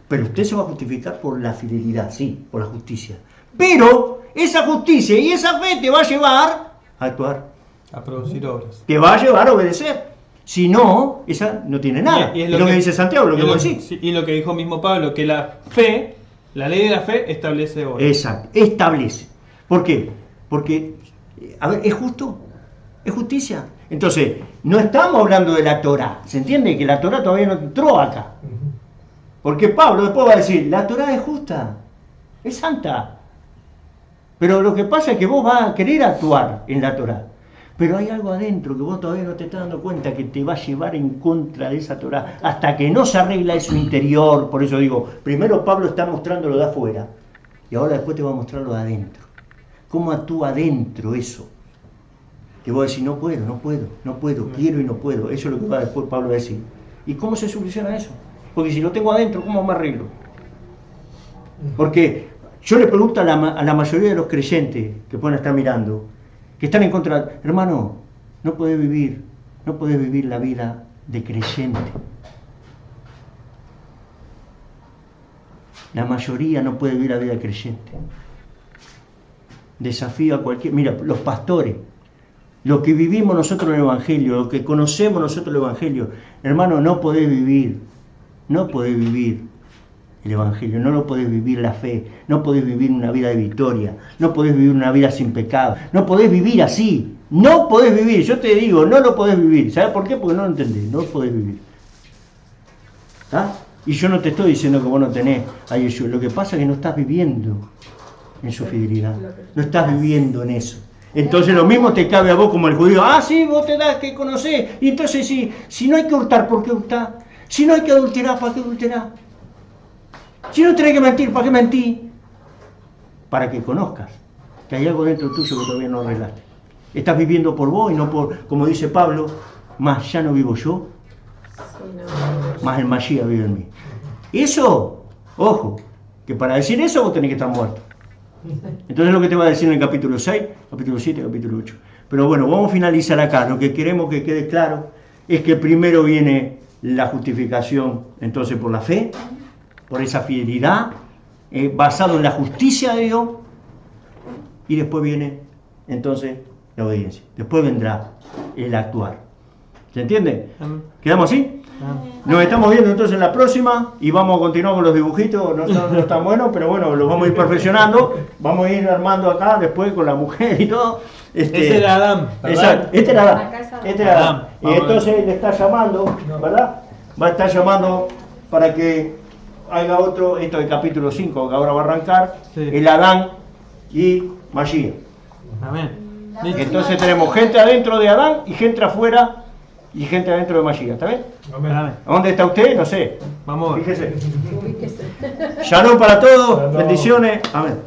Speaker 1: pero usted se va a justificar por la fidelidad, sí, por la justicia. Pero esa justicia y esa fe te va a llevar a actuar.
Speaker 2: A producir obras.
Speaker 1: Te va a llevar a obedecer. Si no, esa no tiene nada.
Speaker 2: Y
Speaker 1: es lo que dice Santiago, lo que vos decís.
Speaker 2: Y lo que dijo mismo Pablo, que la fe, la ley de la fe establece obras.
Speaker 1: Exacto, establece. ¿Por qué? Porque, a ver, ¿es justo? ¿Es justicia? Entonces, no estamos hablando de la Torá. ¿Se entiende? Que la Torá todavía no entró acá. Porque Pablo después va a decir, la Torá es justa, es santa. Pero lo que pasa es que vos vas a querer actuar en la Torá. Pero hay algo adentro que vos todavía no te estás dando cuenta que te va a llevar en contra de esa Torá hasta que no se arregla eso interior. Por eso digo, primero Pablo está mostrando lo de afuera y ahora después te va a mostrar lo de adentro. ¿Cómo actúa adentro eso? Que vos decís, no puedo, quiero y no puedo. Eso es lo que va después Pablo a decir. ¿Y cómo se soluciona eso? Porque si lo tengo adentro, ¿cómo me arreglo? Porque yo le pregunto a la mayoría de los creyentes que pueden estar mirando, que están en contra, hermano, no podés vivir la vida de creyente. La mayoría no puede vivir la vida de creyente. Desafío a cualquier... Mira, los pastores, lo que vivimos nosotros en el Evangelio, lo que conocemos nosotros en el Evangelio, hermano, no podés vivir el Evangelio, no lo podés vivir la fe, no podés vivir una vida de victoria, no podés vivir una vida sin pecado, no podés vivir así, no podés vivir, yo te digo, no lo podés vivir. ¿Sabes por qué? Porque no lo entendés, no lo podés vivir. ¿Está? Y yo no te estoy diciendo que vos no tenés a Yeshua, lo que pasa es que no estás viviendo en su fidelidad, no estás viviendo en eso. Entonces lo mismo te cabe a vos como el judío, sí, vos te das que conocés, y entonces si no hay que hurtar, ¿por qué hurtar? Si no hay que adulterar, ¿para qué adulterar? Si no tenés que mentir, ¿para qué mentir? Para que conozcas que hay algo dentro tuyo que todavía no arreglaste. Estás viviendo por vos y no por, como dice Pablo, más ya no vivo yo, más el Mashiach vive en mí. Eso, ojo, que para decir eso vos tenés que estar muerto. Entonces lo que te va a decir en el capítulo 6, capítulo 7, capítulo 8. Pero bueno, vamos a finalizar acá. Lo que queremos que quede claro es que primero viene la justificación, entonces por la fe, por esa fidelidad, basado en la justicia de Dios, y después viene entonces la obediencia. Después vendrá el actuar. ¿Se entiende? ¿Quedamos así? Nos estamos viendo entonces en la próxima y vamos a continuar con los dibujitos, no están buenos, pero bueno, los vamos a ir perfeccionando, vamos a ir armando acá después con la mujer y todo.
Speaker 2: Ese era Adán, ¿verdad?
Speaker 1: Exacto, este era Adán. Este es Adán. Y entonces le está llamando, ¿verdad? Va a estar llamando para que haga otro, esto es el capítulo 5 que ahora va a arrancar,
Speaker 2: Sí.
Speaker 1: el Adán y Mashiach.
Speaker 2: Amén.
Speaker 1: Entonces tenemos gente adentro de Adán y gente afuera y gente adentro de Mashiach, ¿está bien?
Speaker 2: Amén.
Speaker 1: ¿Dónde está usted? No sé.
Speaker 2: Vamos a ver.
Speaker 1: Fíjese.
Speaker 5: Ubíquese.
Speaker 1: Shalom para todos, bendiciones, amén.